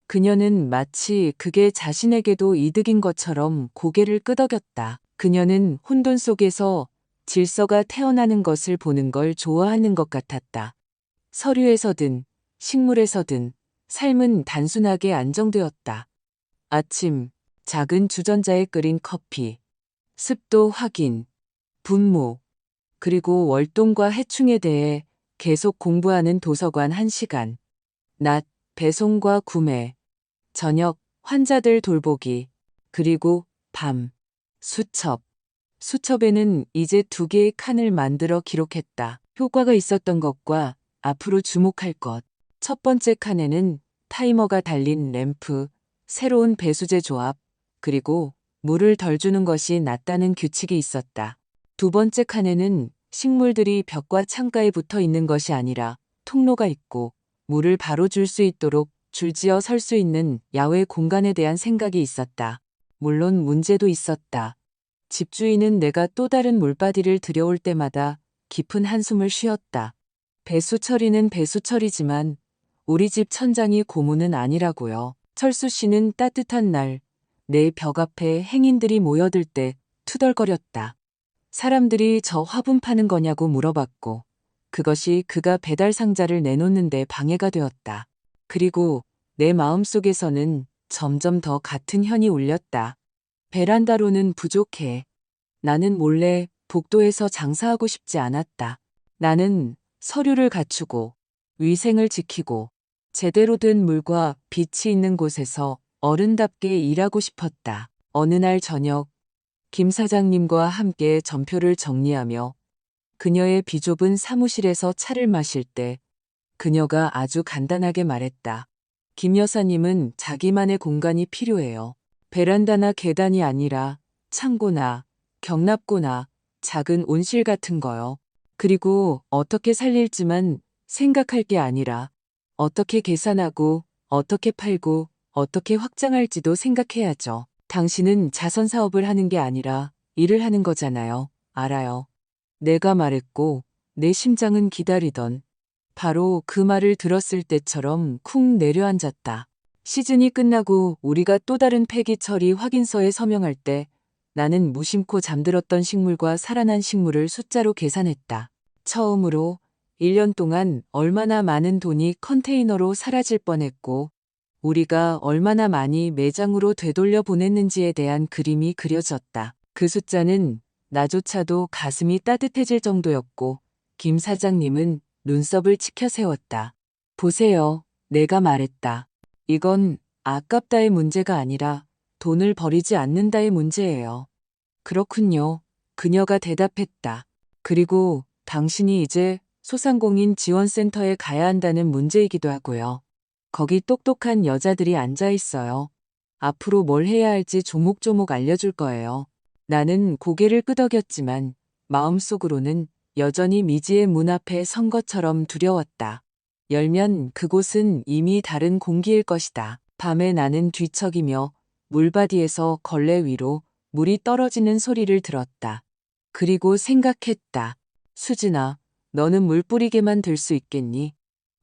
그녀는 마치 그게 자신에게도 이득인 것처럼 고개를 끄덕였다. 그녀는 혼돈 속에서 질서가 태어나는 것을 보는 걸 좋아하는 것 같았다. 서류에서든 식물에서든 삶은 단순하게 안정되었다. 아침, 작은 주전자에 끓인 커피, 습도 확인, 분무, 그리고 월동과 해충에 대해 계속 공부하는 도서관 1시간, 낮, 배송과 구매, 저녁, 환자들 돌보기, 그리고 밤, 수첩. 수첩에는 이제 2개의 칸을 만들어 기록했다. 효과가 있었던 것과 앞으로 주목할 것. 첫 번째 칸에는 타이머가 달린 램프, 새로운 배수제 조합, 그리고 물을 덜 주는 것이 낫다는 규칙이 있었다. 두 번째 칸에는 식물들이 벽과 창가에 붙어 있는 것이 아니라 통로가 있고 물을 바로 줄 수 있도록 줄지어 설 수 있는 야외 공간에 대한 생각이 있었다. 물론 문제도 있었다. 집주인은 내가 또 다른 물바디를 들여올 때마다 깊은 한숨을 쉬었다. 배수 처리는 배수 처리지만 우리 집 천장이 고무는 아니라고요. 철수 씨는 따뜻한 날, 내 벽 앞에 행인들이 모여들 때 투덜거렸다. 사람들이 저 화분 파는 거냐고 물어봤고, 그것이 그가 배달 상자를 내놓는데 방해가 되었다. 그리고 내 마음속에서는 점점 더 같은 현이 울렸다. 베란다로는 부족해. 나는 몰래 복도에서 장사하고 싶지 않았다. 나는 서류를 갖추고 위생을 지키고 제대로 된 물과 빛이 있는 곳에서 어른답게 일하고 싶었다. 어느 날 저녁 김 사장님과 함께 전표를 정리하며 그녀의 비좁은 사무실에서 차를 마실 때 그녀가 아주 간단하게 말했다. 김 여사님은 자기만의 공간이 필요해요. 베란다나 계단이 아니라 창고나 경납고나 작은 온실 같은 거요. 그리고 어떻게 살릴지만 생각할 게 아니라 어떻게 계산하고 어떻게 팔고 어떻게 확장할지도 생각해야죠. 당신은 자선 사업을 하는 게 아니라 일을 하는 거잖아요. 알아요. 내가 말했고 내 심장은 기다리던 바로 그 말을 들었을 때처럼 쿵 내려앉았다. 시즌이 끝나고 우리가 또 다른 폐기 처리 확인서에 서명할 때 나는 무심코 잠들었던 식물과 살아난 식물을 숫자로 계산했다. 처음으로 1년 동안 얼마나 많은 돈이 컨테이너로 사라질 뻔했고 우리가 얼마나 많이 매장으로 되돌려 보냈는지에 대한 그림이 그려졌다. 그 숫자는 나조차도 가슴이 따뜻해질 정도였고 김 사장님은 눈썹을 치켜 세웠다. 보세요. 내가 말했다. 이건 아깝다의 문제가 아니라 돈을 버리지 않는다의 문제예요. 그렇군요. 그녀가 대답했다. 그리고 당신이 이제 소상공인 지원센터에 가야 한다는 문제이기도 하고요. 거기 똑똑한 여자들이 앉아 있어요. 앞으로 뭘 해야 할지 조목조목 알려줄 거예요. 나는 고개를 끄덕였지만 마음속으로는 여전히 미지의 문 앞에 선 것처럼 두려웠다. 열면 그곳은 이미 다른 공기일 것이다. 밤에 나는 뒤척이며 물바디에서 걸레 위로 물이 떨어지는 소리를 들었다. 그리고 생각했다. 수진아, 너는 물 뿌리게만 될 수 있겠니?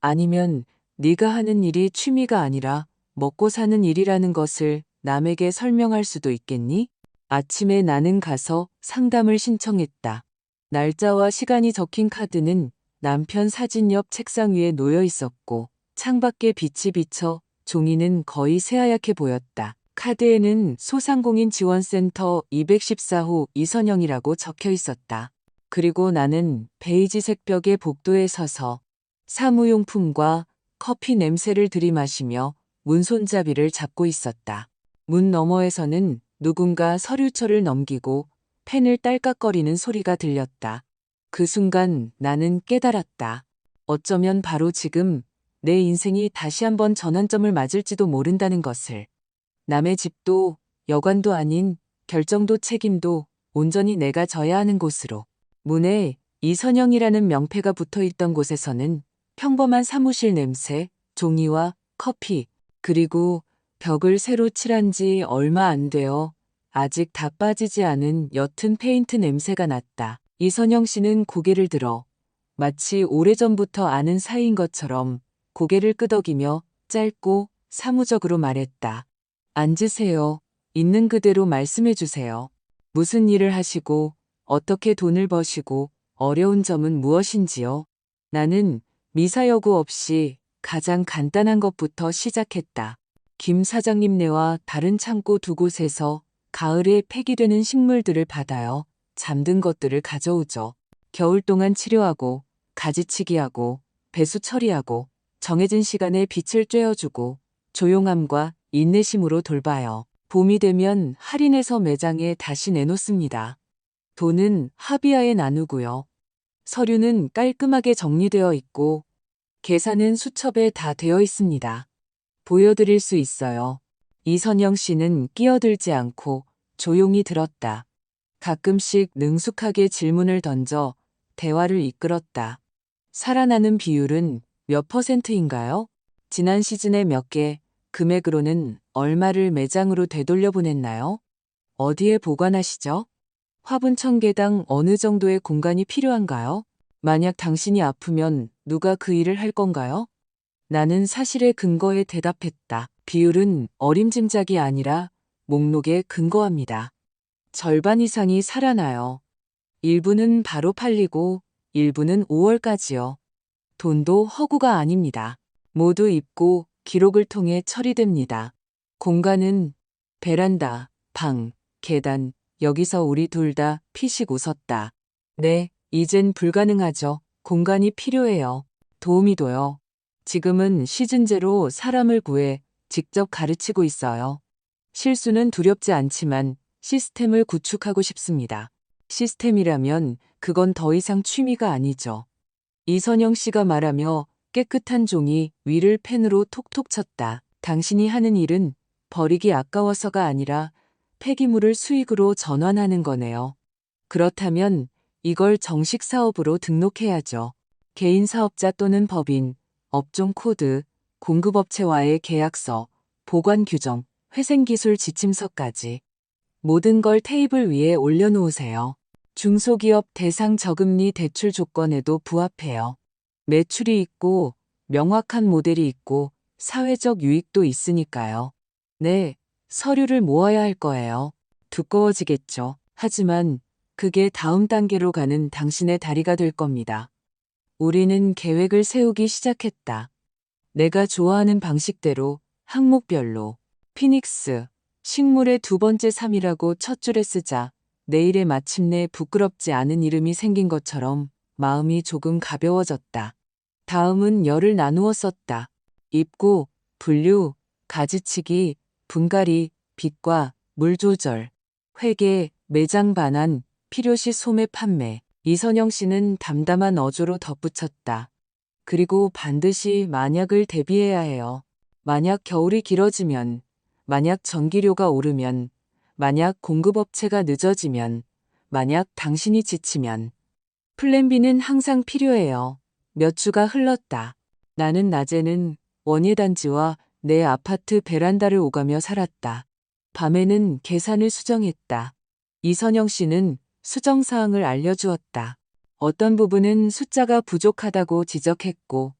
아니면 네가 하는 일이 취미가 아니라 먹고 사는 일이라는 것을 남에게 설명할 수도 있겠니? 아침에 나는 가서 상담을 신청했다. 날짜와 시간이 적힌 카드는 남편 사진 옆 책상 위에 놓여 있었고 창밖에 빛이 비쳐 종이는 거의 새하얗게 보였다. 카드에는 소상공인 지원센터 214호 이선영이라고 적혀 있었다. 그리고 나는 베이지색 벽의 복도에 서서 사무용품과 커피 냄새를 들이마시며 문손잡이를 잡고 있었다. 문 너머에서는 누군가 서류철을 넘기고 펜을 딸깍거리는 소리가 들렸다. 그 순간 나는 깨달았다. 어쩌면 바로 지금 내 인생이 다시 한번 전환점을 맞을지도 모른다는 것을. 남의 집도 여관도 아닌 결정도 책임도 온전히 내가 져야 하는 곳으로. 문에 이선영이라는 명패가 붙어 있던 곳에서는 평범한 사무실 냄새, 종이와 커피, 그리고 벽을 새로 칠한 지 얼마 안 되어 아직 다 빠지지 않은 옅은 페인트 냄새가 났다. 이선영 씨는 고개를 들어 마치 오래전부터 아는 사이인 것처럼 고개를 끄덕이며 짧고 사무적으로 말했다. 앉으세요. 있는 그대로 말씀해 주세요. 무슨 일을 하시고 어떻게 돈을 버시고 어려운 점은 무엇인지요? 나는 미사여구 없이 가장 간단한 것부터 시작했다. 김 사장님네와 다른 창고 두 곳에서 가을에 폐기되는 식물들을 받아요. 잠든 것들을 가져오죠. 겨울 동안 치료하고 가지치기하고 배수 처리하고 정해진 시간에 빛을 쬐어주고 조용함과 인내심으로 돌봐요. 봄이 되면 할인해서 매장에 다시 내놓습니다. 돈은 합의하에 나누고요. 서류는 깔끔하게 정리되어 있고 계산은 수첩에 다 되어 있습니다. 보여드릴 수 있어요. 이선영 씨는 끼어들지 않고 조용히 들었다. 가끔씩 능숙하게 질문을 던져 대화를 이끌었다. 살아나는 비율은 몇 %인가요? 지난 시즌에 몇 개, 금액으로는 얼마를 매장으로 되돌려 보냈나요? 어디에 보관하시죠? 화분 1000개당 어느 정도의 공간이 필요한가요? 만약 당신이 아프면 누가 그 일을 할 건가요? 나는 사실의 근거에 대답했다. 비율은 어림짐작이 아니라 목록에 근거합니다. 절반 이상이 살아나요. 일부는 바로 팔리고 일부는 5월까지요. 돈도 허구가 아닙니다. 모두 입고 기록을 통해 처리됩니다. 공간은 베란다, 방, 계단, 여기서 우리 둘 다 피식 웃었다. 네, 이젠 불가능하죠. 공간이 필요해요. 도우미 둬요. 지금은 시즌제로 사람을 구해 직접 가르치고 있어요. 실수는 두렵지 않지만 시스템을 구축하고 싶습니다. 시스템이라면 그건 더 이상 취미가 아니죠. 이선영 씨가 말하며 깨끗한 종이 위를 펜으로 톡톡 쳤다. 당신이 하는 일은 버리기 아까워서가 아니라 폐기물을 수익으로 전환하는 거네요. 그렇다면 이걸 정식 사업으로 등록해야죠. 개인 사업자 또는 법인, 업종 코드, 공급업체와의 계약서, 보관 규정, 회생기술 지침서까지 모든 걸 테이블 위에 올려놓으세요. 중소기업 대상 저금리 대출 조건에도 부합해요. 매출이 있고 명확한 모델이 있고 사회적 유익도 있으니까요. 네, 서류를 모아야 할 거예요. 두꺼워지겠죠. 하지만 그게 다음 단계로 가는 당신의 다리가 될 겁니다. 우리는 계획을 세우기 시작했다. 내가 좋아하는 방식대로 항목별로 피닉스, 식물의 두 번째 삶이라고 첫 줄에 쓰자 내일에 마침내 부끄럽지 않은 이름이 생긴 것처럼 마음이 조금 가벼워졌다. 다음은 열을 나누어 썼다. 입구, 분류, 가지치기, 분갈이, 빛과 물 조절, 회계, 매장 반환, 필요시 소매 판매. 이선영 씨는 담담한 어조로 덧붙였다. 그리고 반드시 만약을 대비해야 해요. 만약 겨울이 길어지면, 만약 전기료가 오르면, 만약 공급업체가 늦어지면, 만약 당신이 지치면. 플랜 B는 항상 필요해요. 몇 주가 흘렀다. 나는 낮에는 원예단지와 내 아파트 베란다를 오가며 살았다. 밤에는 계산을 수정했다. 이선영 씨는 수정사항을 알려주었다. 어떤 부분은 숫자가 부족하다고 지적했고,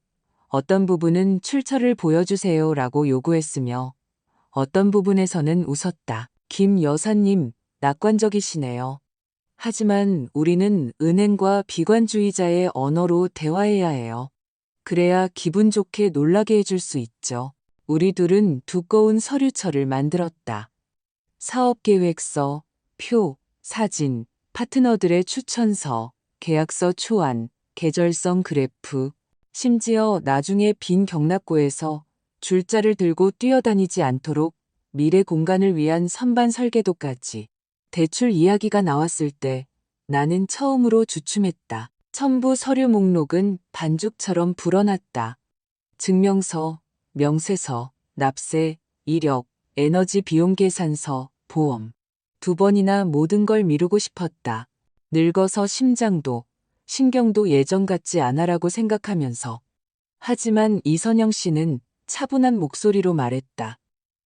어떤 부분은 출처를 보여주세요 라고 요구했으며, 어떤 부분에서는 웃었다. 김 여사님, 낙관적이시네요. 하지만 우리는 은행과 비관주의자의 언어로 대화해야 해요. 그래야 기분 좋게 놀라게 해줄 수 있죠. 우리 둘은 두꺼운 서류철을 만들었다. 사업계획서, 표, 사진, 파트너들의 추천서, 계약서 초안, 계절성 그래프, 심지어 나중에 빈 경락고에서 줄자를 들고 뛰어다니지 않도록 미래 공간을 위한 선반 설계도까지. 대출 이야기가 나왔을 때 나는 처음으로 주춤했다. 첨부 서류 목록은 반죽처럼 불어났다. 증명서, 명세서, 납세, 이력, 에너지 비용 계산서, 보험. 2번이나 모든 걸 미루고 싶었다. 늙어서 심장도, 신경도 예전 같지 않아라고 생각하면서. 하지만 이선영 씨는 차분한 목소리로 말했다.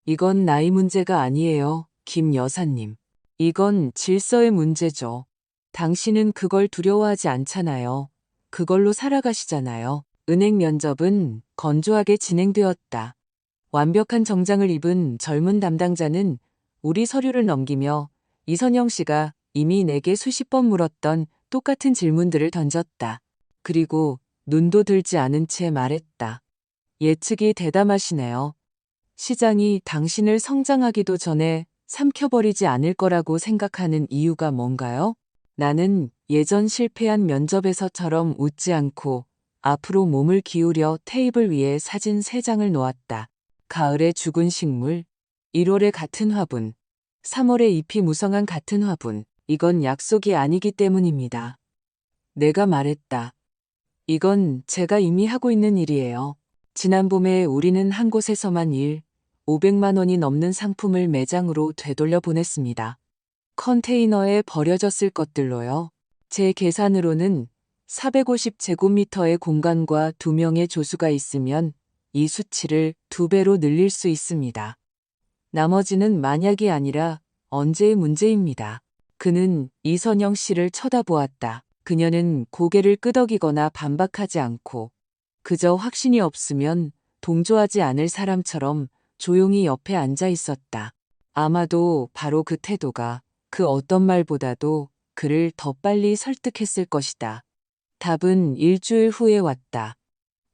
이건 나이 문제가 아니에요, 김 여사님. 이건 질서의 문제죠. 당신은 그걸 두려워하지 않잖아요. 그걸로 살아가시잖아요. 은행 면접은 건조하게 진행되었다. 완벽한 정장을 입은 젊은 담당자는 우리 서류를 넘기며 이선영 씨가 이미 내게 수십 번 물었던 똑같은 질문들을 던졌다. 그리고 눈도 들지 않은 채 말했다. 예측이 대담하시네요. 시장이 당신을 성장하기도 전에 삼켜버리지 않을 거라고 생각하는 이유가 뭔가요? 나는 예전 실패한 면접에서처럼 웃지 않고 앞으로 몸을 기울여 테이블 위에 사진 3장을 놓았다. 가을의 죽은 식물, 1월의 같은 화분, 3월의 잎이 무성한 같은 화분. 이건 약속이 아니기 때문입니다. 내가 말했다. 이건 제가 이미 하고 있는 일이에요. 지난 봄에 우리는 한 곳에서만 500만 원이 넘는 상품을 매장으로 되돌려 보냈습니다. 컨테이너에 버려졌을 것들로요. 제 계산으로는 450제곱미터의 공간과 2명의 조수가 있으면 이 수치를 2배로 늘릴 수 있습니다. 나머지는 만약이 아니라 언제의 문제입니다. 그는 이선영 씨를 쳐다보았다. 그녀는 고개를 끄덕이거나 반박하지 않고 그저 확신이 없으면 동조하지 않을 사람처럼 조용히 옆에 앉아 있었다. 아마도 바로 그 태도가 그 어떤 말보다도 그를 더 빨리 설득했을 것이다. 답은 일주일 후에 왔다.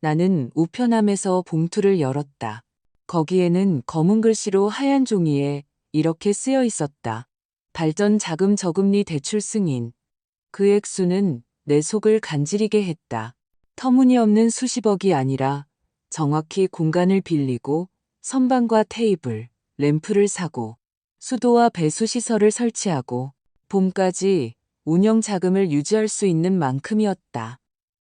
나는 우편함에서 봉투를 열었다. 거기에는 검은 글씨로 하얀 종이에 이렇게 쓰여 있었다. 발전 자금 저금리 대출 승인. 그 액수는 내 속을 간지리게 했다. 터무니없는 수십억이 아니라 정확히 공간을 빌리고 선반과 테이블, 램프를 사고 수도와 배수 시설을 설치하고 봄까지 운영 자금을 유지할 수 있는 만큼이었다.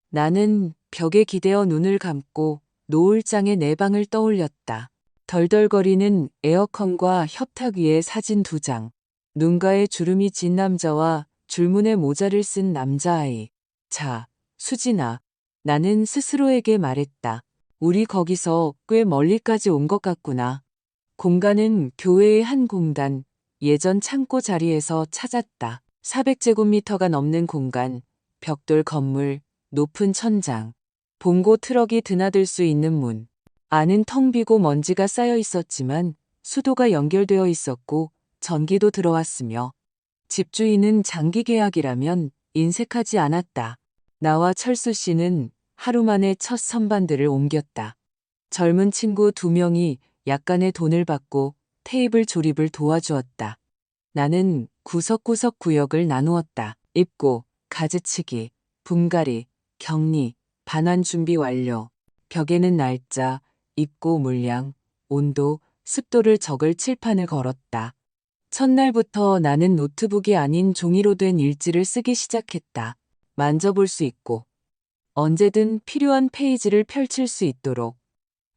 나는 벽에 기대어 눈을 감고 노을장의 내 방을 떠올렸다. 덜덜거리는 에어컨과 협탁 위에 사진 2장. 눈가에 주름이 진 남자와 줄무늬 모자를 쓴 남자아이. 자, 수진아. 나는 스스로에게 말했다. 우리 거기서 꽤 멀리까지 온 것 같구나. 공간은 교회의 한 공단, 예전 창고 자리에서 찾았다. 400제곱미터가 넘는 공간, 벽돌 건물, 높은 천장, 봉고 트럭이 드나들 수 있는 문. 안은 텅 비고 먼지가 쌓여 있었지만 수도가 연결되어 있었고 전기도 들어왔으며 집주인은 장기 계약이라면 인색하지 않았다. 나와 철수 씨는 하루 만에 첫 선반들을 옮겼다. 젊은 친구 2명이 약간의 돈을 받고 테이블 조립을 도와주었다. 나는 구석구석 구역을 나누었다. 입고, 가지치기, 분갈이, 격리, 반환 준비 완료. 벽에는 날짜, 입고 물량, 온도, 습도를 적을 칠판을 걸었다. 첫날부터 나는 노트북이 아닌 종이로 된 일지를 쓰기 시작했다. 만져볼 수 있고 언제든 필요한 페이지를 펼칠 수 있도록.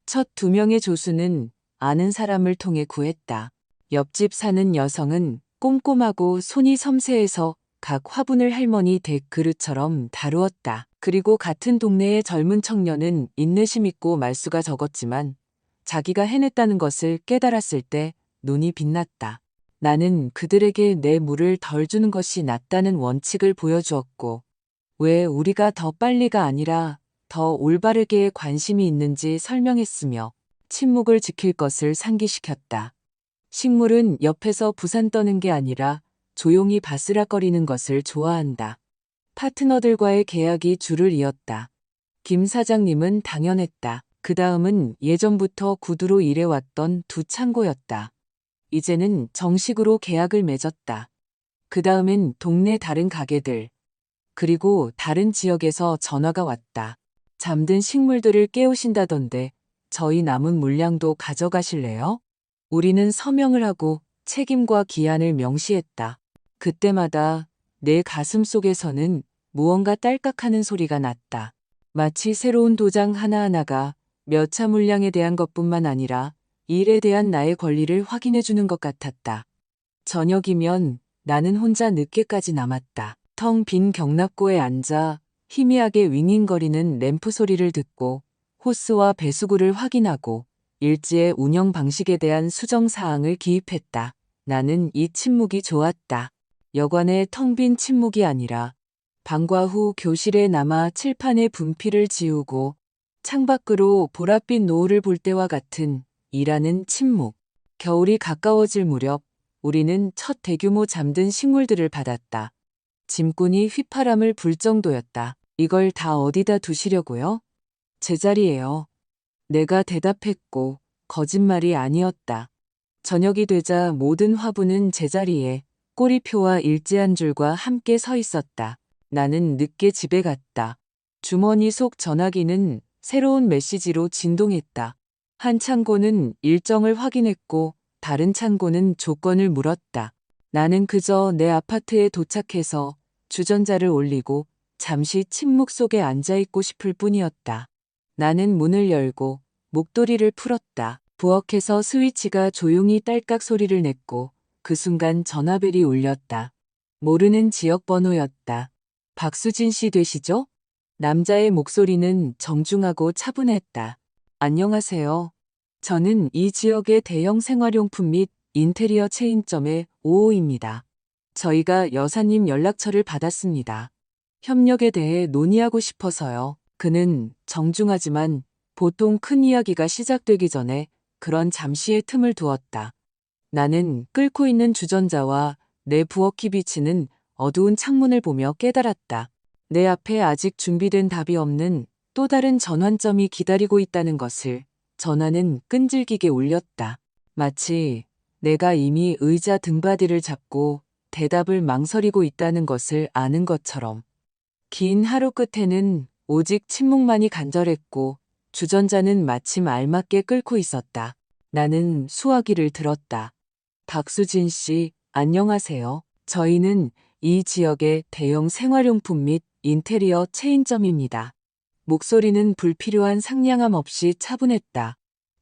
첫 2명의 조수는 아는 사람을 통해 구했다. 옆집 사는 여성은 꼼꼼하고 손이 섬세해서 각 화분을 할머니 댁 그릇처럼 다루었다. 그리고 같은 동네의 젊은 청년은 인내심 있고 말수가 적었지만 자기가 해냈다는 것을 깨달았을 때 눈이 빛났다. 나는 그들에게 내 물을 덜 주는 것이 낫다는 원칙을 보여주었고 왜 우리가 더 빨리가 아니라 더 올바르게 관심이 있는지 설명했으며 침묵을 지킬 것을 상기시켰다. 식물은 옆에서 부산 떠는 게 아니라 조용히 바스락거리는 것을 좋아한다. 파트너들과의 계약이 줄을 이었다. 김 사장님은 당연했다. 그 다음은 예전부터 구두로 일해왔던 두 창고였다. 이제는 정식으로 계약을 맺었다. 그 다음엔 동네 다른 가게들, 그리고 다른 지역에서 전화가 왔다. 잠든 식물들을 깨우신다던데 저희 남은 물량도 가져가실래요? 우리는 서명을 하고 책임과 기한을 명시했다. 그때마다 내 가슴 속에서는 무언가 딸깍하는 소리가 났다. 마치 새로운 도장 하나하나가 몇 차 물량에 대한 것뿐만 아니라 일에 대한 나의 권리를 확인해주는 것 같았다. 저녁이면 나는 혼자 늦게까지 남았다. 텅 빈 경납고에 앉아 희미하게 윙윙거리는 램프 소리를 듣고 호스와 배수구를 확인하고 일지의 운영 방식에 대한 수정 사항을 기입했다. 나는 이 침묵이 좋았다. 여관의 텅 빈 침묵이 아니라 방과 후 교실에 남아 칠판의 분필을 지우고 창밖으로 보랏빛 노을을 볼 때와 같은 일하는 침묵. 겨울이 가까워질 무렵 우리는 첫 대규모 잠든 식물들을 받았다. 짐꾼이 휘파람을 불 정도였다. 이걸 다 어디다 두시려고요? 제자리예요. 내가 대답했고 거짓말이 아니었다. 저녁이 되자 모든 화분은 제자리에 꼬리표와 일지 한 줄과 함께 서 있었다. 나는 늦게 집에 갔다. 주머니 속 전화기는 새로운 메시지로 진동했다. 한 창고는 일정을 확인했고 다른 창고는 조건을 물었다. 나는 그저 내 아파트에 도착해서 주전자를 올리고 잠시 침묵 속에 앉아있고 싶을 뿐이었다. 나는 문을 열고 목도리를 풀었다. 부엌에서 스위치가 조용히 딸깍 소리를 냈고 그 순간 전화벨이 울렸다. 모르는 지역 번호였다. 박수진 씨 되시죠? 남자의 목소리는 정중하고 차분했다. 안녕하세요. 저는 이 지역의 대형 생활용품 및 인테리어 체인점의 5호입니다. 저희가 여사님 연락처를 받았습니다. 협력에 대해 논의하고 싶어서요. 그는 정중하지만 보통 큰 이야기가 시작되기 전에 그런 잠시의 틈을 두었다. 나는 끓고 있는 주전자와 내 부엌이 비치는 어두운 창문을 보며 깨달았다. 내 앞에 아직 준비된 답이 없는 또 다른 전환점이 기다리고 있다는 것을. 전화는 끈질기게 울렸다. 마치 내가 이미 의자 등받이를 잡고 대답을 망설이고 있다는 것을 아는 것처럼. 긴 하루 끝에는 오직 침묵만이 간절했고 주전자는 마침 알맞게 끓고 있었다. 나는 수화기를 들었다. 박수진 씨, 안녕하세요. 저희는 이 지역의 대형 생활용품 및 인테리어 체인점입니다. 목소리는 불필요한 상냥함 없이 차분했다.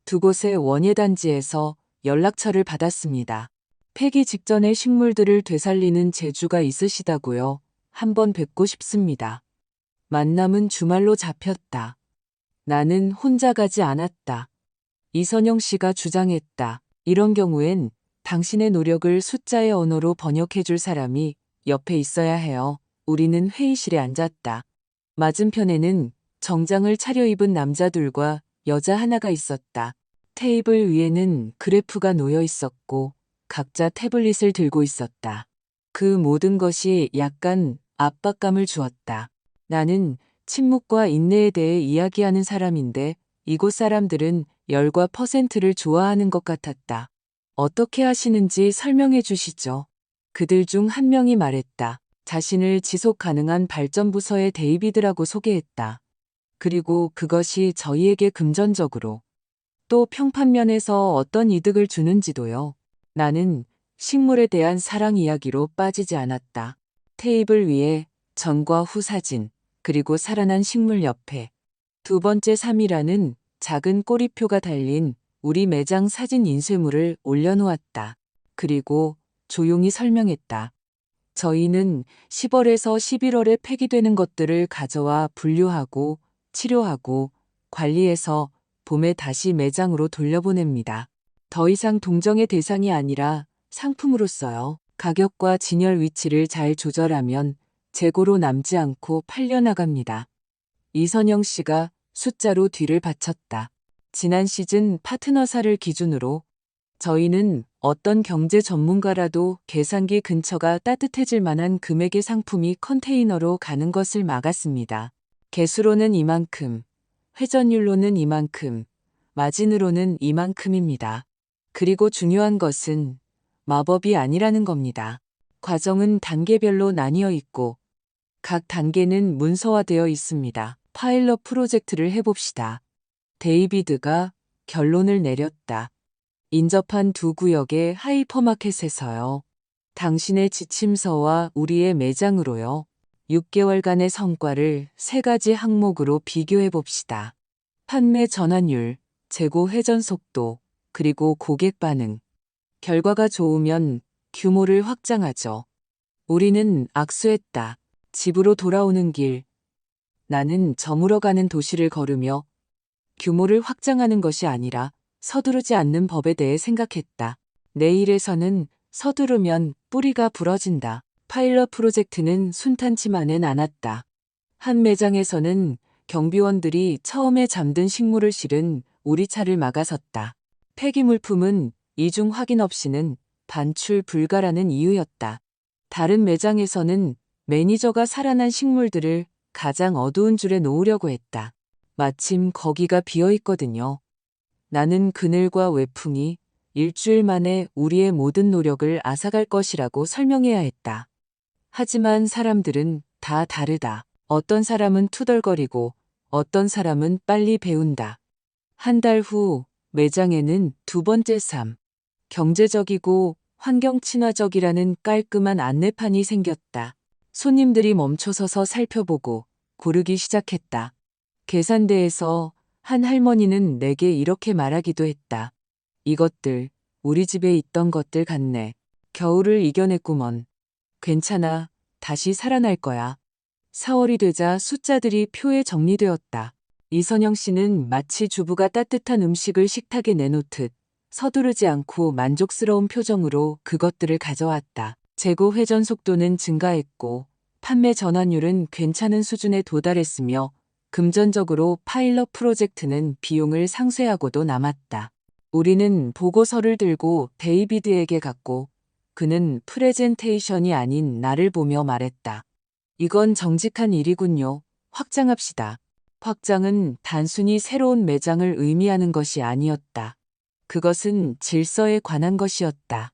두 곳의 원예단지에서 연락처를 받았습니다. 폐기 직전의 식물들을 되살리는 재주가 있으시다고요. 한번 뵙고 싶습니다. 만남은 주말로 잡혔다. 나는 혼자 가지 않았다. 이선영 씨가 주장했다. 이런 경우엔 당신의 노력을 숫자의 언어로 번역해 줄 사람이 옆에 있어야 해요. 우리는 회의실에 앉았다. 맞은편에는 정장을 차려입은 남자들과 여자 하나가 있었다. 테이블 위에는 그래프가 놓여 있었고 각자 태블릿을 들고 있었다. 그 모든 것이 약간 압박감을 주었다. 나는 침묵과 인내에 대해 이야기하는 사람인데 이곳 사람들은 열과 퍼센트를 좋아하는 것 같았다. 어떻게 하시는지 설명해 주시죠. 그들 중 한 명이 말했다. 자신을 지속 가능한 발전 부서의 데이비드라고 소개했다. 그리고 그것이 저희에게 금전적으로 또 평판면에서 어떤 이득을 주는지도요. 나는 식물에 대한 사랑 이야기로 빠지지 않았다. 테이블 위에 전과 후 사진, 그리고 살아난 식물 옆에 두 번째 3이라는 작은 꼬리표가 달린 우리 매장 사진 인쇄물을 올려놓았다. 그리고 조용히 설명했다. 저희는 10월에서 11월에 폐기되는 것들을 가져와 분류하고 치료하고 관리해서 봄에 다시 매장으로 돌려보냅니다. 더 이상 동정의 대상이 아니라 상품으로서요. 가격과 진열 위치를 잘 조절하면 재고로 남지 않고 팔려나갑니다. 이선영 씨가 숫자로 뒤를 바쳤다. 지난 시즌 파트너사를 기준으로 저희는 어떤 경제 전문가라도 계산기 근처가 따뜻해질 만한 금액의 상품이 컨테이너로 가는 것을 막았습니다. 개수로는 이만큼, 회전율로는 이만큼, 마진으로는 이만큼입니다. 그리고 중요한 것은 마법이 아니라는 겁니다. 과정은 단계별로 나뉘어 있고 각 단계는 문서화되어 있습니다. 파일럿 프로젝트를 해봅시다. 데이비드가 결론을 내렸다. 인접한 두 구역의 하이퍼마켓에서요. 당신의 지침서와 우리의 매장으로요. 6개월간의 성과를 3가지 항목으로 비교해 봅시다. 판매 전환율, 재고 회전 속도, 그리고 고객 반응. 결과가 좋으면 규모를 확장하죠. 우리는 악수했다. 집으로 돌아오는 길. 나는 저물어 가는 도시를 걸으며 규모를 확장하는 것이 아니라 서두르지 않는 법에 대해 생각했다. 내 일에서는 서두르면 뿌리가 부러진다. 파일럿 프로젝트는 순탄치만은 않았다. 한 매장에서는 경비원들이 처음에 잠든 식물을 실은 우리 차를 막아섰다. 폐기물품은 이중 확인 없이는 반출 불가라는 이유였다. 다른 매장에서는 매니저가 살아난 식물들을 가장 어두운 줄에 놓으려고 했다. 마침 거기가 비어 있거든요. 나는 그늘과 외풍이 일주일 만에 우리의 모든 노력을 앗아갈 것이라고 설명해야 했다. 하지만 사람들은 다 다르다. 어떤 사람은 투덜거리고 어떤 사람은 빨리 배운다. 한 달 후 매장에는 두 번째 삶, 경제적이고 환경 친화적이라는 깔끔한 안내판이 생겼다. 손님들이 멈춰서서 살펴보고 고르기 시작했다. 계산대에서 한 할머니는 내게 이렇게 말하기도 했다. 이것들, 우리 집에 있던 것들 같네. 겨울을 이겨냈구먼. 괜찮아, 다시 살아날 거야. 4월이 되자 숫자들이 표에 정리되었다. 이선영 씨는 마치 주부가 따뜻한 음식을 식탁에 내놓듯 서두르지 않고 만족스러운 표정으로 그것들을 가져왔다. 재고 회전 속도는 증가했고 판매 전환율은 괜찮은 수준에 도달했으며 금전적으로 파일럿 프로젝트는 비용을 상쇄하고도 남았다. 우리는 보고서를 들고 데이비드에게 갔고 그는 프레젠테이션이 아닌 나를 보며 말했다. 이건 정직한 일이군요. 확장합시다. 확장은 단순히 새로운 매장을 의미하는 것이 아니었다. 그것은 질서에 관한 것이었다.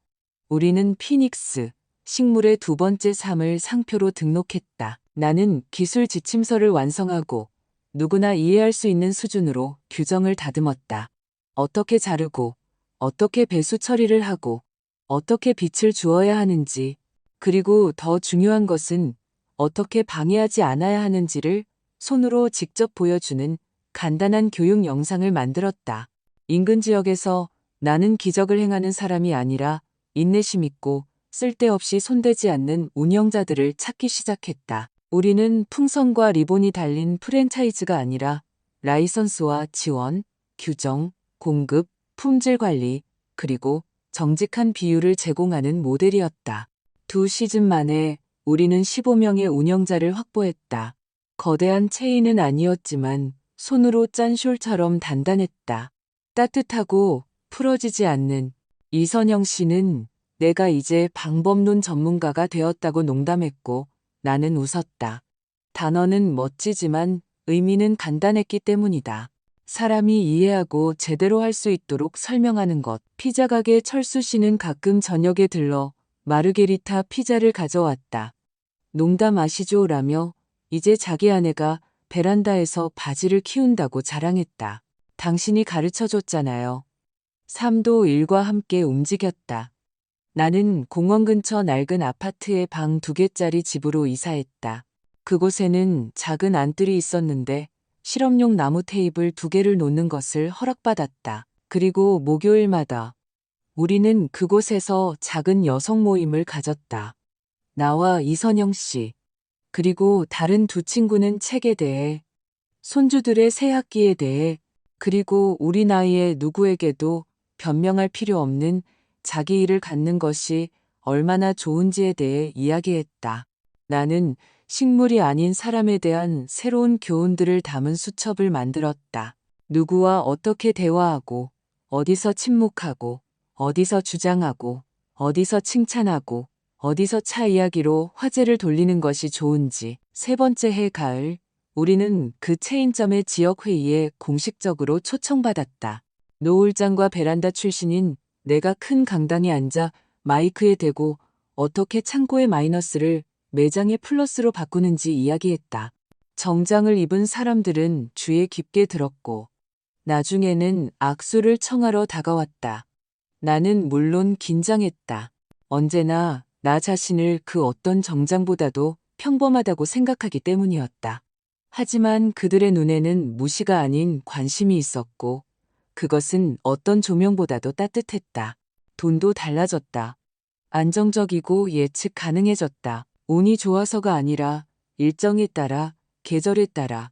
우리는 피닉스, 식물의 두 번째 삶을 상표로 등록했다. 나는 기술 지침서를 완성하고 누구나 이해할 수 있는 수준으로 규정을 다듬었다. 어떻게 자르고, 어떻게 배수 처리를 하고, 어떻게 빛을 주어야 하는지, 그리고 더 중요한 것은 어떻게 방해하지 않아야 하는지를 손으로 직접 보여주는 간단한 교육 영상을 만들었다. 인근 지역에서 나는 기적을 행하는 사람이 아니라 인내심 있고 쓸데없이 손대지 않는 운영자들을 찾기 시작했다. 우리는 풍선과 리본이 달린 프랜차이즈가 아니라 라이선스와 지원, 규정, 공급, 품질 관리, 그리고 정직한 비율을 제공하는 모델이었다. 2시즌 만에 우리는 15명의 운영자를 확보했다. 거대한 체인은 아니었지만 손으로 짠 숄처럼 단단했다. 따뜻하고 풀어지지 않는. 이선영 씨는 내가 이제 방법론 전문가가 되었다고 농담했고 나는 웃었다. 단어는 멋지지만 의미는 간단했기 때문이다. 사람이 이해하고 제대로 할 수 있도록 설명하는 것. 피자 가게 철수 씨는 가끔 저녁에 들러 마르게리타 피자를 가져왔다. 농담 아시죠? 라며 이제 자기 아내가 베란다에서 바지를 키운다고 자랑했다. 당신이 가르쳐줬잖아요. 삶도 일과 함께 움직였다. 나는 공원 근처 낡은 아파트의 방 2개짜리 집으로 이사했다. 그곳에는 작은 안뜰이 있었는데 실험용 나무 테이블 2개를 놓는 것을 허락받았다. 그리고 목요일마다 우리는 그곳에서 작은 여성 모임을 가졌다. 나와 이선영 씨, 그리고 다른 2 친구는 책에 대해, 손주들의 새 학기에 대해, 그리고 우리 나이에 누구에게도 변명할 필요 없는 자기 일을 갖는 것이 얼마나 좋은지에 대해 이야기했다. 나는 식물이 아닌 사람에 대한 새로운 교훈들을 담은 수첩을 만들었다. 누구와 어떻게 대화하고, 어디서 침묵하고, 어디서 주장하고, 어디서 칭찬하고, 어디서 차 이야기로 화제를 돌리는 것이 좋은지. 3번째 해 가을, 우리는 그 체인점의 지역회의에 공식적으로 초청받았다. 노을장과 베란다 출신인 내가 큰 강당에 앉아 마이크에 대고 어떻게 창고의 마이너스를 매장의 플러스로 바꾸는지 이야기했다. 정장을 입은 사람들은 주에 깊게 들었고 나중에는 악수를 청하러 다가왔다. 나는 물론 긴장했다. 언제나 나 자신을 그 어떤 정장보다도 평범하다고 생각하기 때문이었다. 하지만 그들의 눈에는 무시가 아닌 관심이 있었고 그것은 어떤 조명보다도 따뜻했다. 돈도 달라졌다. 안정적이고 예측 가능해졌다. 운이 좋아서가 아니라 일정에 따라, 계절에 따라.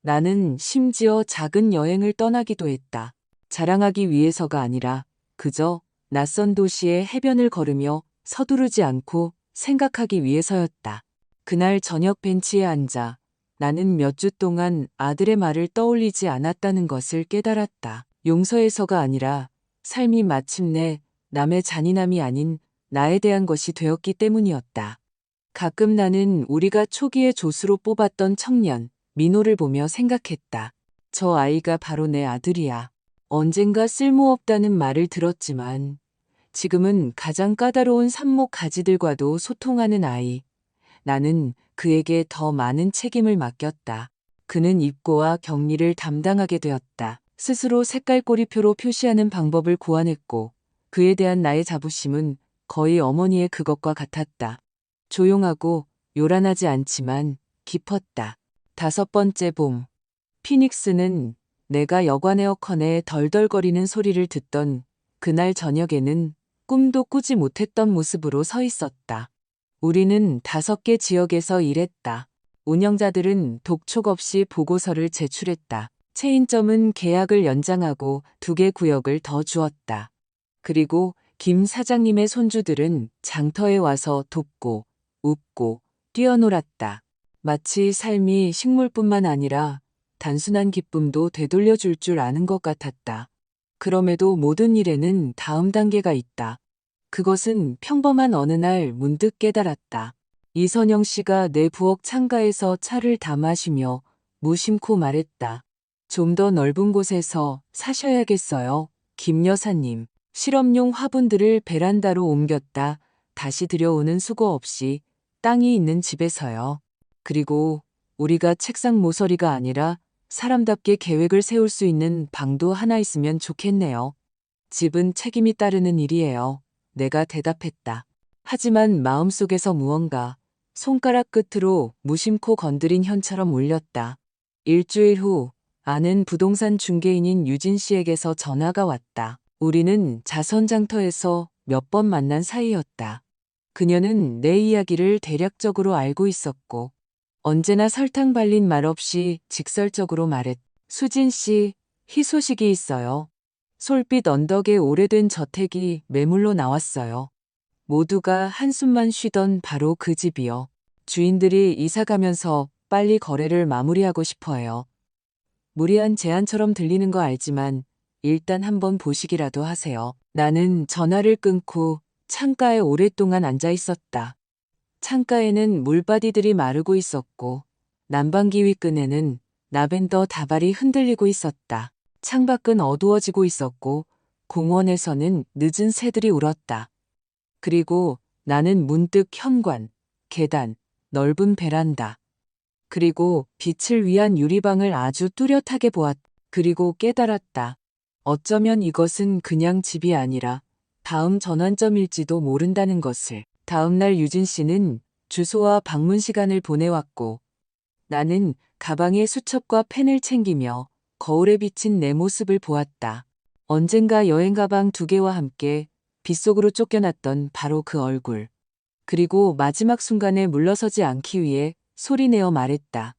나는 심지어 작은 여행을 떠나기도 했다. 자랑하기 위해서가 아니라 그저 낯선 도시의 해변을 걸으며 서두르지 않고 생각하기 위해서였다. 그날 저녁 벤치에 앉아 나는 몇 주 동안 아들의 말을 떠올리지 않았다는 것을 깨달았다. 용서에서가 아니라 삶이 마침내 남의 잔인함이 아닌 나에 대한 것이 되었기 때문이었다. 가끔 나는 우리가 초기에 조수로 뽑았던 청년, 민호를 보며 생각했다. 저 아이가 바로 내 아들이야. 언젠가 쓸모없다는 말을 들었지만 지금은 가장 까다로운 삽목 가지들과도 소통하는 아이. 나는 그에게 더 많은 책임을 맡겼다. 그는 입고와 격리를 담당하게 되었다. 스스로 색깔 꼬리표로 표시하는 방법을 고안했고 그에 대한 나의 자부심은 거의 어머니의 그것과 같았다. 조용하고 요란하지 않지만 깊었다. 5번째 봄. 피닉스는 내가 여관 에어컨에 덜덜거리는 소리를 듣던 그날 저녁에는 꿈도 꾸지 못했던 모습으로 서 있었다. 우리는 5개 지역에서 일했다. 운영자들은 독촉 없이 보고서를 제출했다. 체인점은 계약을 연장하고 2개 구역을 더 주었다. 그리고 김 사장님의 손주들은 장터에 와서 돕고 웃고 뛰어놀았다. 마치 삶이 식물뿐만 아니라 단순한 기쁨도 되돌려줄 줄 아는 것 같았다. 그럼에도 모든 일에는 다음 단계가 있다. 그것은 평범한 어느 날 문득 깨달았다. 이선영 씨가 내 부엌 창가에서 차를 다 마시며 무심코 말했다. 좀 더 넓은 곳에서 사셔야겠어요, 김 여사님. 실험용 화분들을 베란다로 옮겼다. 다시 들여오는 수고 없이 땅이 있는 집에서요. 그리고 우리가 책상 모서리가 아니라 사람답게 계획을 세울 수 있는 방도 하나 있으면 좋겠네요. 집은 책임이 따르는 일이에요. 내가 대답했다. 하지만 마음속에서 무언가 손가락 끝으로 무심코 건드린 현처럼 울렸다. 일주일 후 아는 부동산 중개인인 유진 씨에게서 전화가 왔다. 우리는 자선장터에서 몇 번 만난 사이였다. 그녀는 내 이야기를 대략적으로 알고 있었고 언제나 설탕 발린 말 없이 직설적으로 말했. 수진 씨, 희소식이 있어요. 솔빛 언덕에 오래된 저택이 매물로 나왔어요. 모두가 한숨만 쉬던 바로 그 집이요. 주인들이 이사 가면서 빨리 거래를 마무리하고 싶어 해요. 무리한 제안처럼 들리는 거 알지만 일단 한번 보시기라도 하세요. 나는 전화를 끊고 창가에 오랫동안 앉아 있었다. 창가에는 물바디들이 마르고 있었고 난방기위 끈에는 라벤더 다발이 흔들리고 있었다. 창밖은 어두워지고 있었고 공원에서는 늦은 새들이 울었다. 그리고 나는 문득 현관, 계단, 넓은 베란다, 그리고 빛을 위한 유리방을 아주 뚜렷하게 보았다. 그리고 깨달았다. 어쩌면 이것은 그냥 집이 아니라 다음 전환점일지도 모른다는 것을. 다음 날 유진 씨는 주소와 방문 시간을 보내왔고 나는 가방에 수첩과 펜을 챙기며 거울에 비친 내 모습을 보았다. 언젠가 여행 가방 2개와 함께 빗속으로 쫓겨났던 바로 그 얼굴. 그리고 마지막 순간에 물러서지 않기 위해 소리내어 말했다.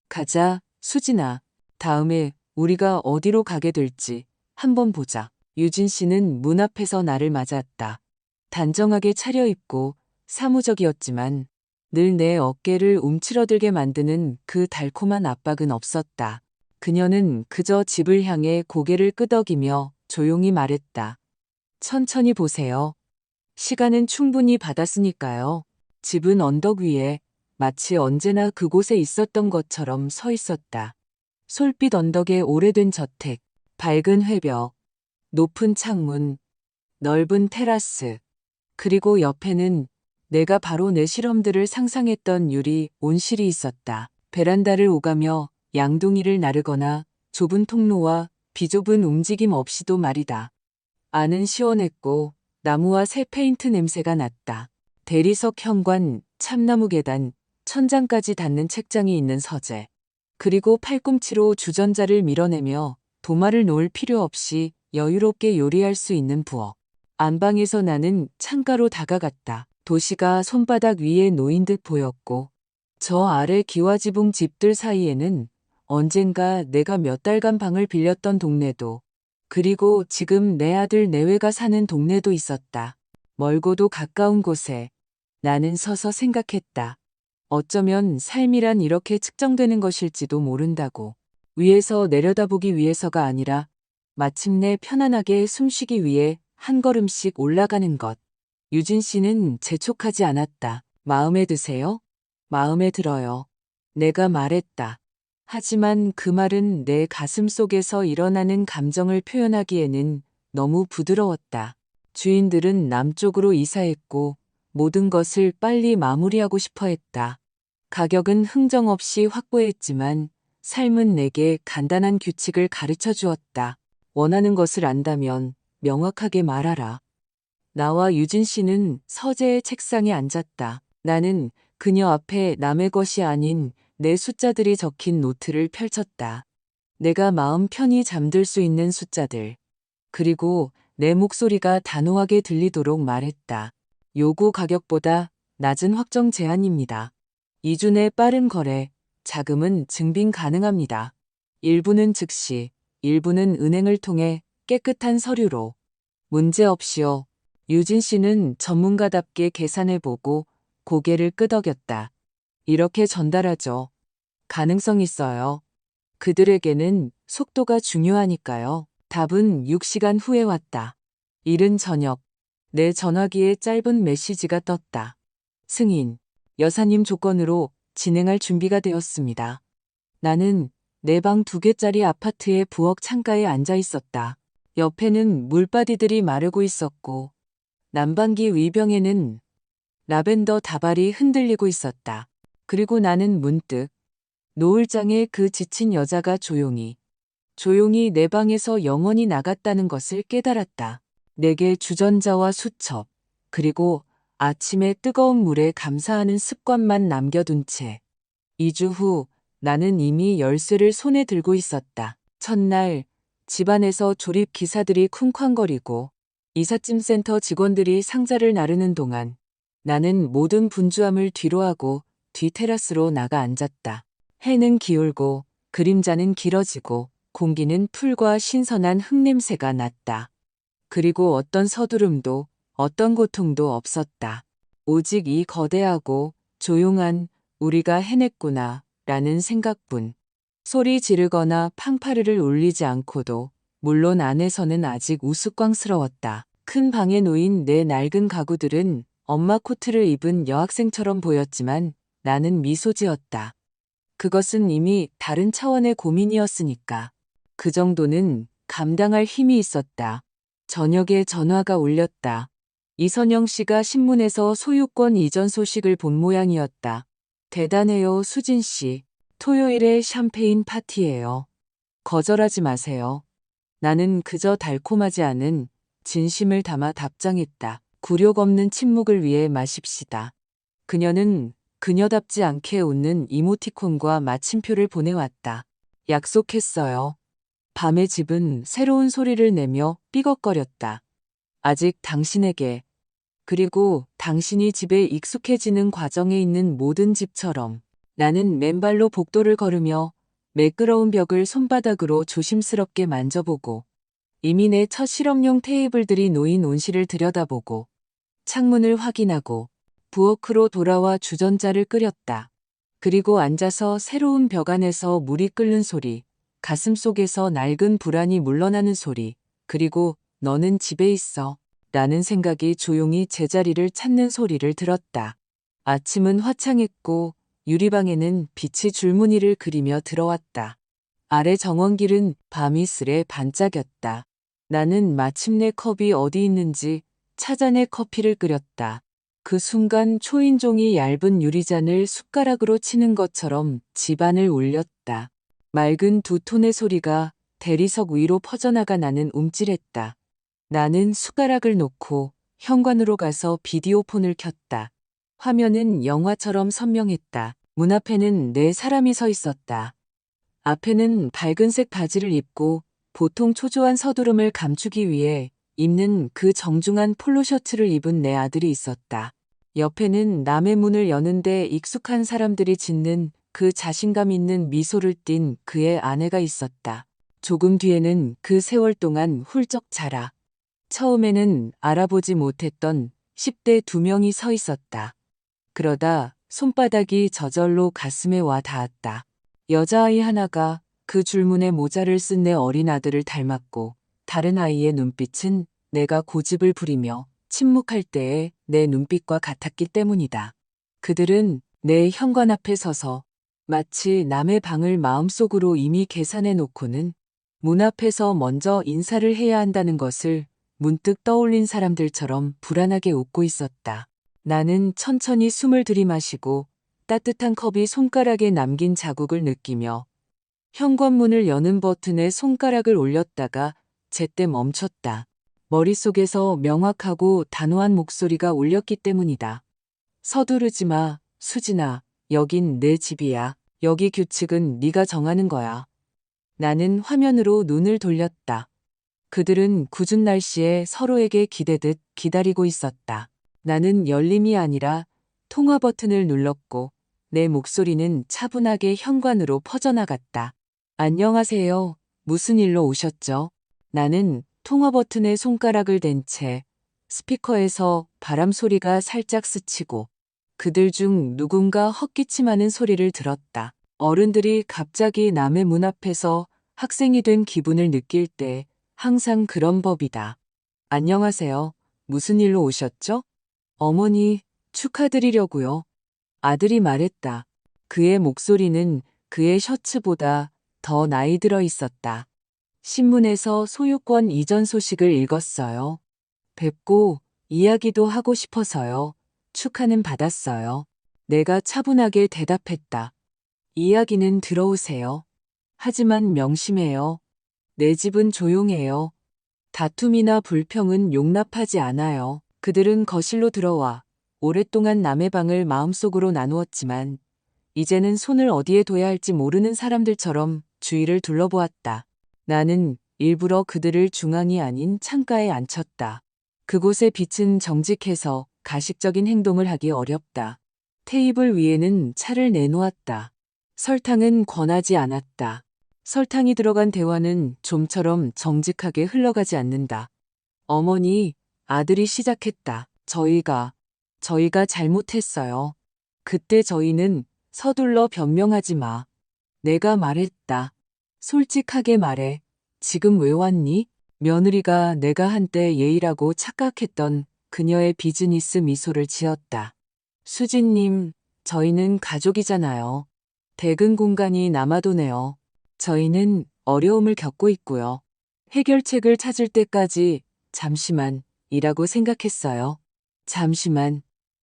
가자, 수진아. 다음에 우리가 어디로 가게 될지 한번 보자. 유진 씨는 문 앞에서 나를 맞았다. 단정하게 차려입고 사무적이었지만 늘 내 어깨를 움츠러들게 만드는 그 달콤한 압박은 없었다. 그녀는 그저 집을 향해 고개를 끄덕이며 조용히 말했다. 천천히 보세요. 시간은 충분히 받았으니까요. 집은 언덕 위에 마치 언제나 그곳에 있었던 것처럼 서 있었다. 솔빛 언덕의 오래된 저택, 밝은 회벽, 높은 창문, 넓은 테라스, 그리고 옆에는 내가 바로 내 실험들을 상상했던 유리 온실이 있었다. 베란다를 오가며 양동이를 나르거나 좁은 통로와 비좁은 움직임 없이도 말이다. 안은 시원했고 나무와 새 페인트 냄새가 났다. 대리석 현관, 참나무 계단, 천장까지 닿는 책장이 있는 서재. 그리고 팔꿈치로 주전자를 밀어내며 도마를 놓을 필요 없이 여유롭게 요리할 수 있는 부엌. 안방에서 나는 창가로 다가갔다. 도시가 손바닥 위에 놓인 듯 보였고 저 아래 기와지붕 집들 사이에는 언젠가 내가 몇 달간 방을 빌렸던 동네도 그리고 지금 내 아들 내외가 사는 동네도 있었다. 멀고도 가까운 곳에 나는 서서 생각했다. 어쩌면 삶이란 이렇게 측정되는 것일지도 모른다고. 위에서 내려다보기 위해서가 아니라 마침내 편안하게 숨쉬기 위해 한 걸음씩 올라가는 것. 유진 씨는 재촉하지 않았다. 마음에 드세요? 마음에 들어요. 내가 말했다. 하지만 그 말은 내 가슴 속에서 일어나는 감정을 표현하기에는 너무 부드러웠다. 주인들은 남쪽으로 이사했고 모든 것을 빨리 마무리하고 싶어 했다. 가격은 흥정 없이 확보했지만 삶은 내게 간단한 규칙을 가르쳐 주었다. 원하는 것을 안다면 명확하게 말하라. 나와 유진 씨는 서재의 책상에 앉았다. 나는 그녀 앞에 남의 것이 아닌 내 숫자들이 적힌 노트를 펼쳤다. 내가 마음 편히 잠들 수 있는 숫자들. 그리고 내 목소리가 단호하게 들리도록 말했다. 요구 가격보다 낮은 확정 제한입니다. 2주 내 빠른 거래, 자금은 증빙 가능합니다. 일부는 즉시, 일부는 은행을 통해 깨끗한 서류로. 문제 없이요. 유진 씨는 전문가답게 계산해보고 고개를 끄덕였다. 이렇게 전달하죠. 가능성 있어요. 그들에게는 속도가 중요하니까요. 답은 6시간 후에 왔다. 이른 저녁, 내 전화기에 짧은 메시지가 떴다. 승인, 여사님 조건으로 진행할 준비가 되었습니다. 나는 내 방 2개짜리 아파트의 부엌 창가에 앉아 있었다. 옆에는 물바디들이 마르고 있었고 난방기 위병에는 라벤더 다발이 흔들리고 있었다. 그리고 나는 문득 노을장에 그 지친 여자가 조용히 내 방에서 영원히 나갔다는 것을 깨달았다. 내게 주전자와 수첩, 그리고 아침에 뜨거운 물에 감사하는 습관만 남겨둔 채 2주 후 나는 이미 열쇠를 손에 들고 있었다. 첫날 집안에서 조립 기사들이 쿵쾅거리고 이삿짐 센터 직원들이 상자를 나르는 동안 나는 모든 분주함을 뒤로하고 뒤 테라스로 나가 앉았다. 해는 기울고 그림자는 길어지고 공기는 풀과 신선한 흙냄새가 났다. 그리고 어떤 서두름도 어떤 고통도 없었다. 오직 이 거대하고 조용한 우리가 해냈구나 라는 생각뿐. 소리 지르거나 팡파르를 울리지 않고도 물론 안에서는 아직 우스꽝스러웠다. 큰 방에 놓인 내 낡은 가구들은 엄마 코트를 입은 여학생처럼 보였지만 나는 미소 지었다. 그것은 이미 다른 차원의 고민이었으니까. 그 정도는 감당할 힘이 있었다. 저녁에 전화가 울렸다. 이선영 씨가 신문에서 소유권 이전 소식을 본 모양이었다. 대단해요, 수진 씨. 토요일에 샴페인 파티예요. 거절하지 마세요. 나는 그저 달콤하지 않은 진심을 담아 답장했다. 굴욕 없는 침묵을 위해 마십시다. 그녀는 그녀답지 않게 웃는 이모티콘과 마침표를 보내왔다. 약속했어요. 밤의 집은 새로운 소리를 내며 삐걱거렸다. 아직 당신에게, 그리고 당신이 집에 익숙해지는 과정에 있는 모든 집처럼 나는 맨발로 복도를 걸으며 매끄러운 벽을 손바닥으로 조심스럽게 만져보고 이미 내 첫 실험용 테이블들이 놓인 온실을 들여다보고 창문을 확인하고 부엌으로 돌아와 주전자를 끓였다. 그리고 앉아서 새로운 벽 안에서 물이 끓는 소리, 가슴속에서 낡은 불안이 물러나는 소리, 그리고 너는 집에 있어 라는 생각이 조용히 제자리를 찾는 소리를 들었다. 아침은 화창했고 유리방에는 빛이 줄무늬를 그리며 들어왔다. 아래 정원길은 밤이슬에 반짝였다. 나는 마침내 컵이 어디 있는지 찾아내 커피를 끓였다. 그 순간 초인종이 얇은 유리잔을 숟가락으로 치는 것처럼 집안을 울렸다. 맑은 두 톤의 소리가 대리석 위로 퍼져나가 나는 움찔했다. 나는 숟가락을 놓고 현관으로 가서 비디오폰을 켰다. 화면은 영화처럼 선명했다. 문 앞에는 네 사람이 서 있었다. 앞에는 밝은색 바지를 입고 보통 초조한 서두름을 감추기 위해 입는 그 정중한 폴로 셔츠를 입은 내 아들이 있었다. 옆에는 남의 문을 여는데 익숙한 사람들이 짓는 그 자신감 있는 미소를 띤 그의 아내가 있었다. 조금 뒤에는 그 세월 동안 훌쩍 자라. 처음에는 알아보지 못했던 10대 두 명이 서 있었다. 그러다 손바닥이 저절로 가슴에 와 닿았다. 여자아이 하나가 그 줄무늬 모자를 쓴 내 어린 아들을 닮았고 다른 아이의 눈빛은 내가 고집을 부리며 침묵할 때의 내 눈빛과 같았기 때문이다. 그들은 내 현관 앞에 서서 마치 남의 방을 마음속으로 이미 계산해 놓고는 문 앞에서 먼저 인사를 해야 한다는 것을 문득 떠올린 사람들처럼 불안하게 웃고 있었다. 나는 천천히 숨을 들이마시고 따뜻한 컵이 손가락에 남긴 자국을 느끼며 현관문을 여는 버튼에 손가락을 올렸다가 제때 멈췄다. 머릿속에서 명확하고 단호한 목소리가 울렸기 때문이다. 서두르지 마, 수진아. 여긴 내 집이야. 여기 규칙은 네가 정하는 거야. 나는 화면으로 눈을 돌렸다. 그들은 궂은 날씨에 서로에게 기대듯 기다리고 있었다. 나는 열림이 아니라 통화 버튼을 눌렀고 내 목소리는 차분하게 현관으로 퍼져나갔다. 안녕하세요. 무슨 일로 오셨죠? 나는 통화 버튼에 손가락을 댄 채 스피커에서 바람 소리가 살짝 스치고 그들 중 누군가 헛기침하는 소리를 들었다. 어른들이 갑자기 남의 문 앞에서 학생이 된 기분을 느낄 때 항상 그런 법이다. 안녕하세요. 무슨 일로 오셨죠? 어머니, 축하드리려고요. 아들이 말했다. 그의 목소리는 그의 셔츠보다 더 나이 들어 있었다. 신문에서 소유권 이전 소식을 읽었어요. 뵙고 이야기도 하고 싶어서요. 축하는 받았어요. 내가 차분하게 대답했다. 이야기는 들어오세요. 하지만 명심해요. 내 집은 조용해요. 다툼이나 불평은 용납하지 않아요. 그들은 거실로 들어와 오랫동안 남의 방을 마음속으로 나누었지만 이제는 손을 어디에 둬야 할지 모르는 사람들처럼 주위를 둘러보았다. 나는 일부러 그들을 중앙이 아닌 창가에 앉혔다. 그곳의 빛은 정직해서 가식적인 행동을 하기 어렵다. 테이블 위에는 차를 내놓았다. 설탕은 권하지 않았다. 설탕이 들어간 대화는 좀처럼 정직하게 흘러가지 않는다. 어머니, 아들이 시작했다. 저희가 잘못했어요. 그때 저희는 서둘러 변명하지 마. 내가 말했다. 솔직하게 말해. 지금 왜 왔니? 며느리가 내가 한때 예의라고 착각했던 그녀의 비즈니스 미소를 지었다. 수진님, 저희는 가족이잖아요. 대근 공간이 남아도네요. 저희는 어려움을 겪고 있고요. 해결책을 찾을 때까지 잠시만 이라고 생각했어요. 잠시만.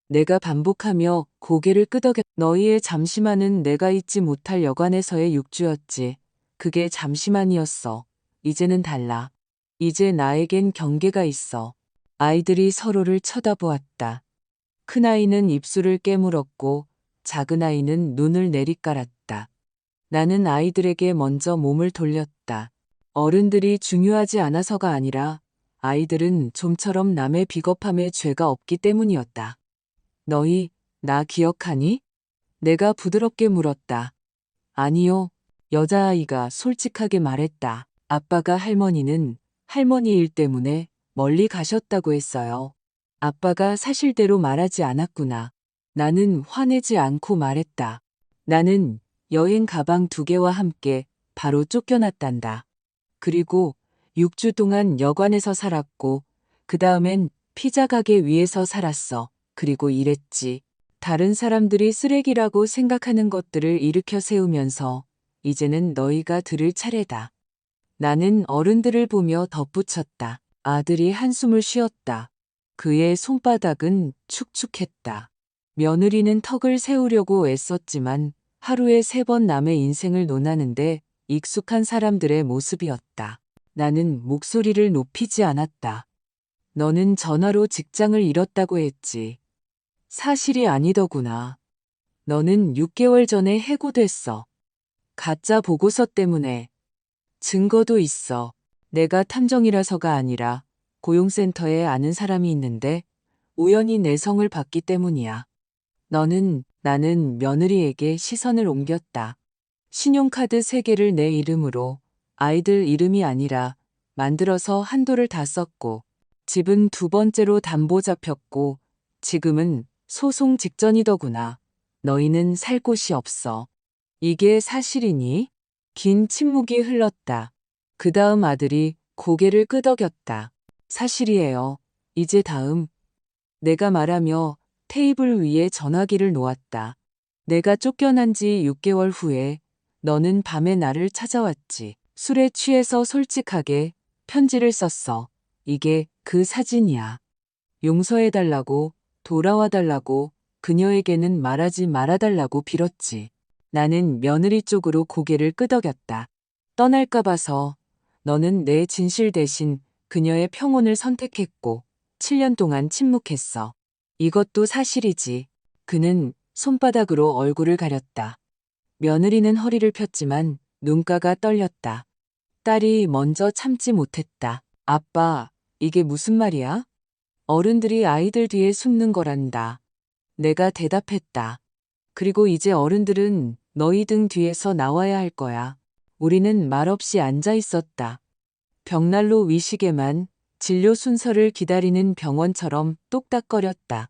내가 반복하며 고개를 끄덕였. 너희의 잠시만은 내가 잊지 못할 여관에서의 육주였지. 그게 잠시만이었어. 이제는 달라. 이제 나에겐 경계가 있어. 아이들이 서로를 쳐다보았다. 큰아이는 입술을 깨물었고 작은아이는 눈을 내리깔았다. 나는 아이들에게 먼저 몸을 돌렸다. 어른들이 중요하지 않아서가 아니라 아이들은 좀처럼 남의 비겁함에 죄가 없기 때문이었다. 너희, 나 기억하니? 내가 부드럽게 물었다. 아니요. 여자아이가 솔직하게 말했다. 아빠가 할머니는 할머니 일 때문에 멀리 가셨다고 했어요. 아빠가 사실대로 말하지 않았구나. 나는 화내지 않고 말했다. 나는 여행 가방 2개와 함께 바로 쫓겨났단다. 그리고 6주 동안 여관에서 살았고 그 다음엔 피자 가게 위에서 살았어. 그리고 일했지. 다른 사람들이 쓰레기라고 생각하는 것들을 일으켜 세우면서 이제는 너희가 들을 차례다. 나는 어른들을 보며 덧붙였다. 아들이 한숨을 쉬었다. 그의 손바닥은 축축했다. 며느리는 턱을 세우려고 애썼지만 하루에 3번 남의 인생을 논하는데 익숙한 사람들의 모습이었다. 나는 목소리를 높이지 않았다. 너는 전화로 직장을 잃었다고 했지. 사실이 아니더구나. 너는 6개월 전에 해고됐어. 가짜 보고서 때문에. 증거도 있어. 내가 탐정이라서가 아니라 고용센터에 아는 사람이 있는데 우연히 내 성을 봤기 때문이야. 나는 며느리에게 시선을 옮겼다. 신용카드 3개를 내 이름으로 아이들 이름이 아니라 만들어서 한도를 다 썼고 집은 2번째로 담보 잡혔고 지금은 소송 직전이더구나. 너희는 살 곳이 없어. 이게 사실이니? 긴 침묵이 흘렀다. 그 다음 아들이 고개를 끄덕였다. 사실이에요. 이제 다음. 내가 말하며 테이블 위에 전화기를 놓았다. 내가 쫓겨난 지 6개월 후에 너는 밤에 나를 찾아왔지. 술에 취해서 솔직하게 편지를 썼어. 이게 그 사진이야. 용서해달라고, 돌아와달라고, 그녀에게는 말하지 말아달라고 빌었지. 나는 며느리 쪽으로 고개를 끄덕였다. 떠날까 봐서 너는 내 진실 대신 그녀의 평온을 선택했고 7년 동안 침묵했어. 이것도 사실이지. 그는 손바닥으로 얼굴을 가렸다. 며느리는 허리를 폈지만 눈가가 떨렸다. 딸이 먼저 참지 못했다. 아빠, 이게 무슨 말이야? 어른들이 아이들 뒤에 숨는 거란다. 내가 대답했다. 그리고 이제 어른들은 너희 등 뒤에서 나와야 할 거야. 우리는 말없이 앉아 있었다. 벽난로 위시계만 진료 순서를 기다리는 병원처럼 똑딱거렸다.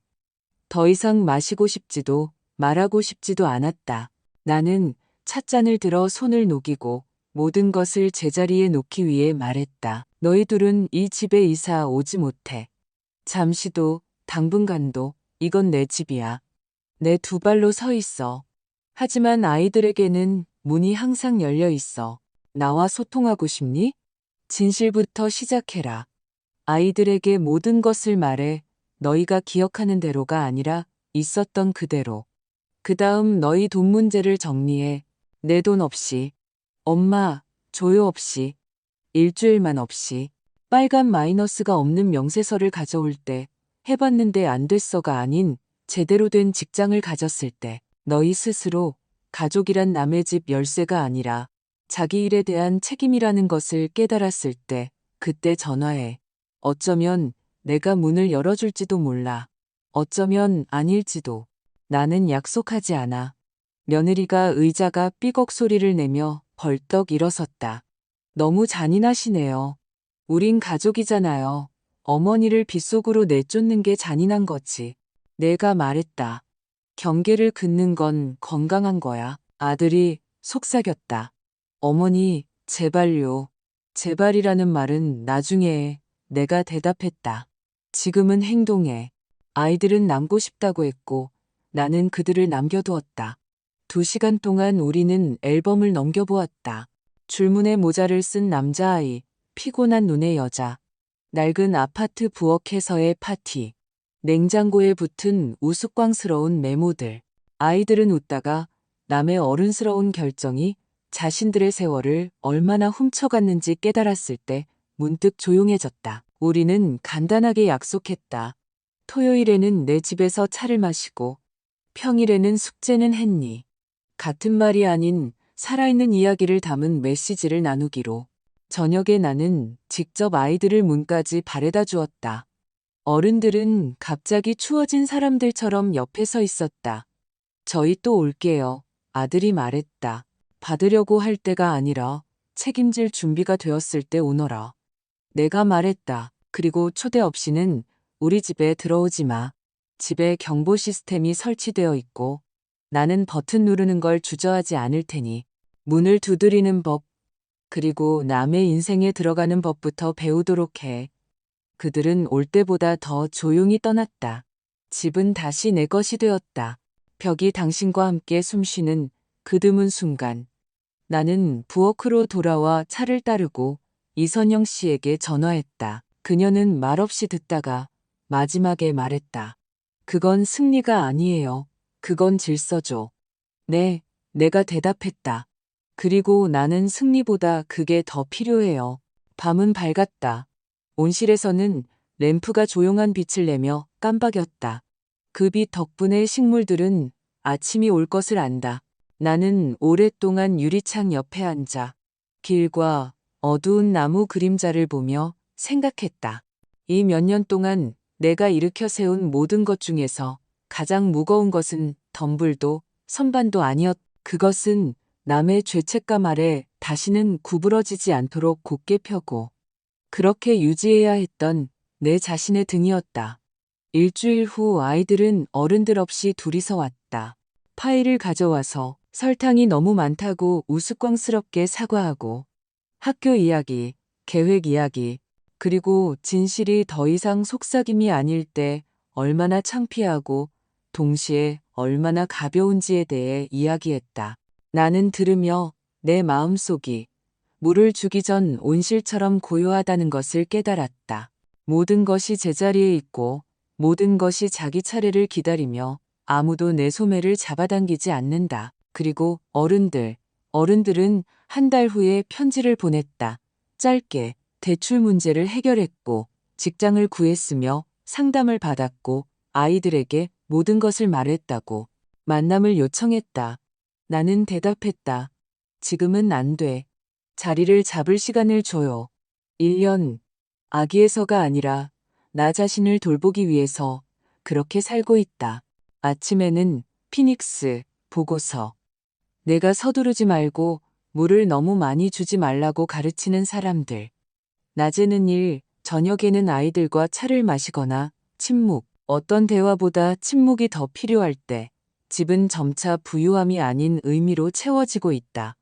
더 이상 마시고 싶지도 말하고 싶지도 않았다. 나는 찻잔을 들어 손을 녹이고 모든 것을 제자리에 놓기 위해 말했다. 너희 둘은 이 집에 이사 오지 못해. 잠시도 당분간도 이건 내 집이야. 내 2발로 서 있어. 하지만 아이들에게는 문이 항상 열려 있어. 나와 소통하고 싶니? 진실부터 시작해라. 아이들에게 모든 것을 말해. 너희가 기억하는 대로가 아니라 있었던 그대로. 그 다음 너희 돈 문제를 정리해. 내 돈 없이. 엄마, 조요 없이. 일주일만 없이. 빨간 마이너스가 없는 명세서를 가져올 때. 해봤는데 안 됐어가 아닌 제대로 된 직장을 가졌을 때. 너희 스스로 가족이란 남의 집 열쇠가 아니라 자기 일에 대한 책임이라는 것을 깨달았을 때. 그때 전화해. 어쩌면 내가 문을 열어줄지도 몰라. 어쩌면 아닐지도. 나는 약속하지 않아. 며느리가 의자가 삐걱 소리를 내며 벌떡 일어섰다. 너무 잔인하시네요. 우린 가족이잖아요. 어머니를 빗속으로 내쫓는 게 잔인한 거지. 내가 말했다. 경계를 긋는 건 건강한 거야. 아들이 속삭였다. 어머니, 제발요. 제발이라는 말은 나중에 해. 내가 대답했다. 지금은 행동해. 아이들은 남고 싶다고 했고 나는 그들을 남겨두었다. 2시간 동안 우리는 앨범을 넘겨보았다. 줄무늬 모자를 쓴 남자아이, 피곤한 눈의 여자, 낡은 아파트 부엌에서의 파티, 냉장고에 붙은 우스꽝스러운 메모들. 아이들은 웃다가 남의 어른스러운 결정이 자신들의 세월을 얼마나 훔쳐갔는지 깨달았을 때 문득 조용해졌다. 우리는 간단하게 약속했다. 토요일에는 내 집에서 차를 마시고 평일에는 숙제는 했니? 같은 말이 아닌 살아있는 이야기를 담은 메시지를 나누기로. 저녁에 나는 직접 아이들을 문까지 바래다 주었다. 어른들은 갑자기 추워진 사람들처럼 옆에 서 있었다. 저희 또 올게요. 아들이 말했다. 받으려고 할 때가 아니라 책임질 준비가 되었을 때 오너라. 내가 말했다. 그리고 초대 없이는 우리 집에 들어오지 마. 집에 경보 시스템이 설치되어 있고 나는 버튼 누르는 걸 주저하지 않을 테니 문을 두드리는 법, 그리고 남의 인생에 들어가는 법부터 배우도록 해. 그들은 올 때보다 더 조용히 떠났다. 집은 다시 내 것이 되었다. 벽이 당신과 함께 숨쉬는 그 드문 순간. 나는 부엌으로 돌아와 차를 따르고 이선영 씨에게 전화했다. 그녀는 말없이 듣다가 마지막에 말했다. 그건 승리가 아니에요. 그건 질서죠. 네, 내가 대답했다. 그리고 나는 승리보다 그게 더 필요해요. 밤은 밝았다. 온실에서는 램프가 조용한 빛을 내며 깜박였다. 그 빛 덕분에 식물들은 아침이 올 것을 안다. 나는 오랫동안 유리창 옆에 앉아 길과 어두운 나무 그림자를 보며 생각했다. 이 몇 년 동안 내가 일으켜 세운 모든 것 중에서 가장 무거운 것은 덤불도 선반도 아니었. 그것은 남의 죄책감 아래 다시는 구부러지지 않도록 곧게 펴고 그렇게 유지해야 했던 내 자신의 등이었다. 일주일 후 아이들은 어른들 없이 둘이서 왔다. 파일을 가져와서 설탕이 너무 많다고 우스꽝스럽게 사과하고 학교 이야기, 계획 이야기, 그리고 진실이 더 이상 속삭임이 아닐 때 얼마나 창피하고 동시에 얼마나 가벼운지에 대해 이야기했다. 나는 들으며 내 마음속이 물을 주기 전 온실처럼 고요하다는 것을 깨달았다. 모든 것이 제자리에 있고 모든 것이 자기 차례를 기다리며 아무도 내 소매를 잡아당기지 않는다. 그리고 어른들은 한 달 후에 편지를 보냈다. 짧게 대출 문제를 해결했고 직장을 구했으며 상담을 받았고 아이들에게 모든 것을 말했다고 만남을 요청했다. 나는 대답했다. 지금은 안 돼. 자리를 잡을 시간을 줘요. 1년. 아기에서가 아니라 나 자신을 돌보기 위해서 그렇게 살고 있다. 아침에는 피닉스, 보고서. 내가 서두르지 말고 물을 너무 많이 주지 말라고 가르치는 사람들. 낮에는 일, 저녁에는 아이들과 차를 마시거나 침묵. 어떤 대화보다 침묵이 더 필요할 때 집은 점차 부유함이 아닌 의미로 채워지고 있다.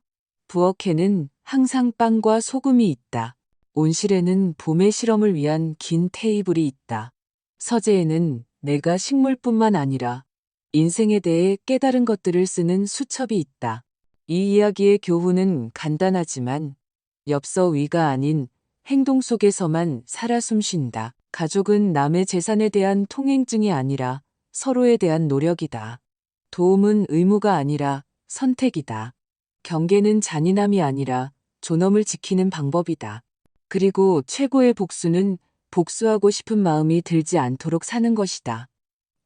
부엌에는 항상 빵과 소금이 있다. 온실에는 봄의 실험을 위한 긴 테이블이 있다. 서재에는 내가 식물뿐만 아니라 인생에 대해 깨달은 것들을 쓰는 수첩이 있다. 이 이야기의 교훈은 간단하지만 엽서 위가 아닌 행동 속에서만 살아 숨쉰다. 가족은 남의 재산에 대한 통행증이 아니라 서로에 대한 노력이다. 도움은 의무가 아니라 선택이다. 경계는 잔인함이 아니라 존엄을 지키는 방법이다. 그리고 최고의 복수는 복수하고 싶은 마음이 들지 않도록 사는 것이다.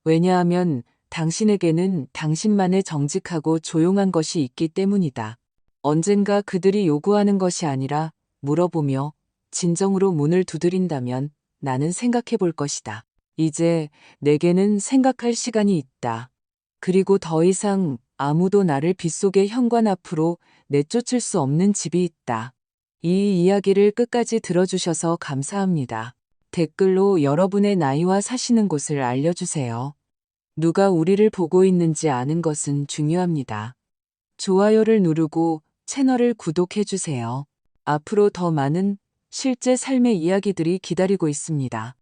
왜냐하면 당신에게는 당신만의 정직하고 조용한 것이 있기 때문이다. 언젠가 그들이 요구하는 것이 아니라 물어보며 진정으로 문을 두드린다면 나는 생각해 볼 것이다. 이제 내게는 생각할 시간이 있다. 그리고 더 이상 아무도 나를 빗속의 현관 앞으로 내쫓을 수 없는 집이 있다. 이 이야기를 끝까지 들어주셔서 감사합니다. 댓글로 여러분의 나이와 사시는 곳을 알려주세요. 누가 우리를 보고 있는지 아는 것은 중요합니다. 좋아요를 누르고 채널을 구독해주세요. 앞으로 더 많은 실제 삶의 이야기들이 기다리고 있습니다.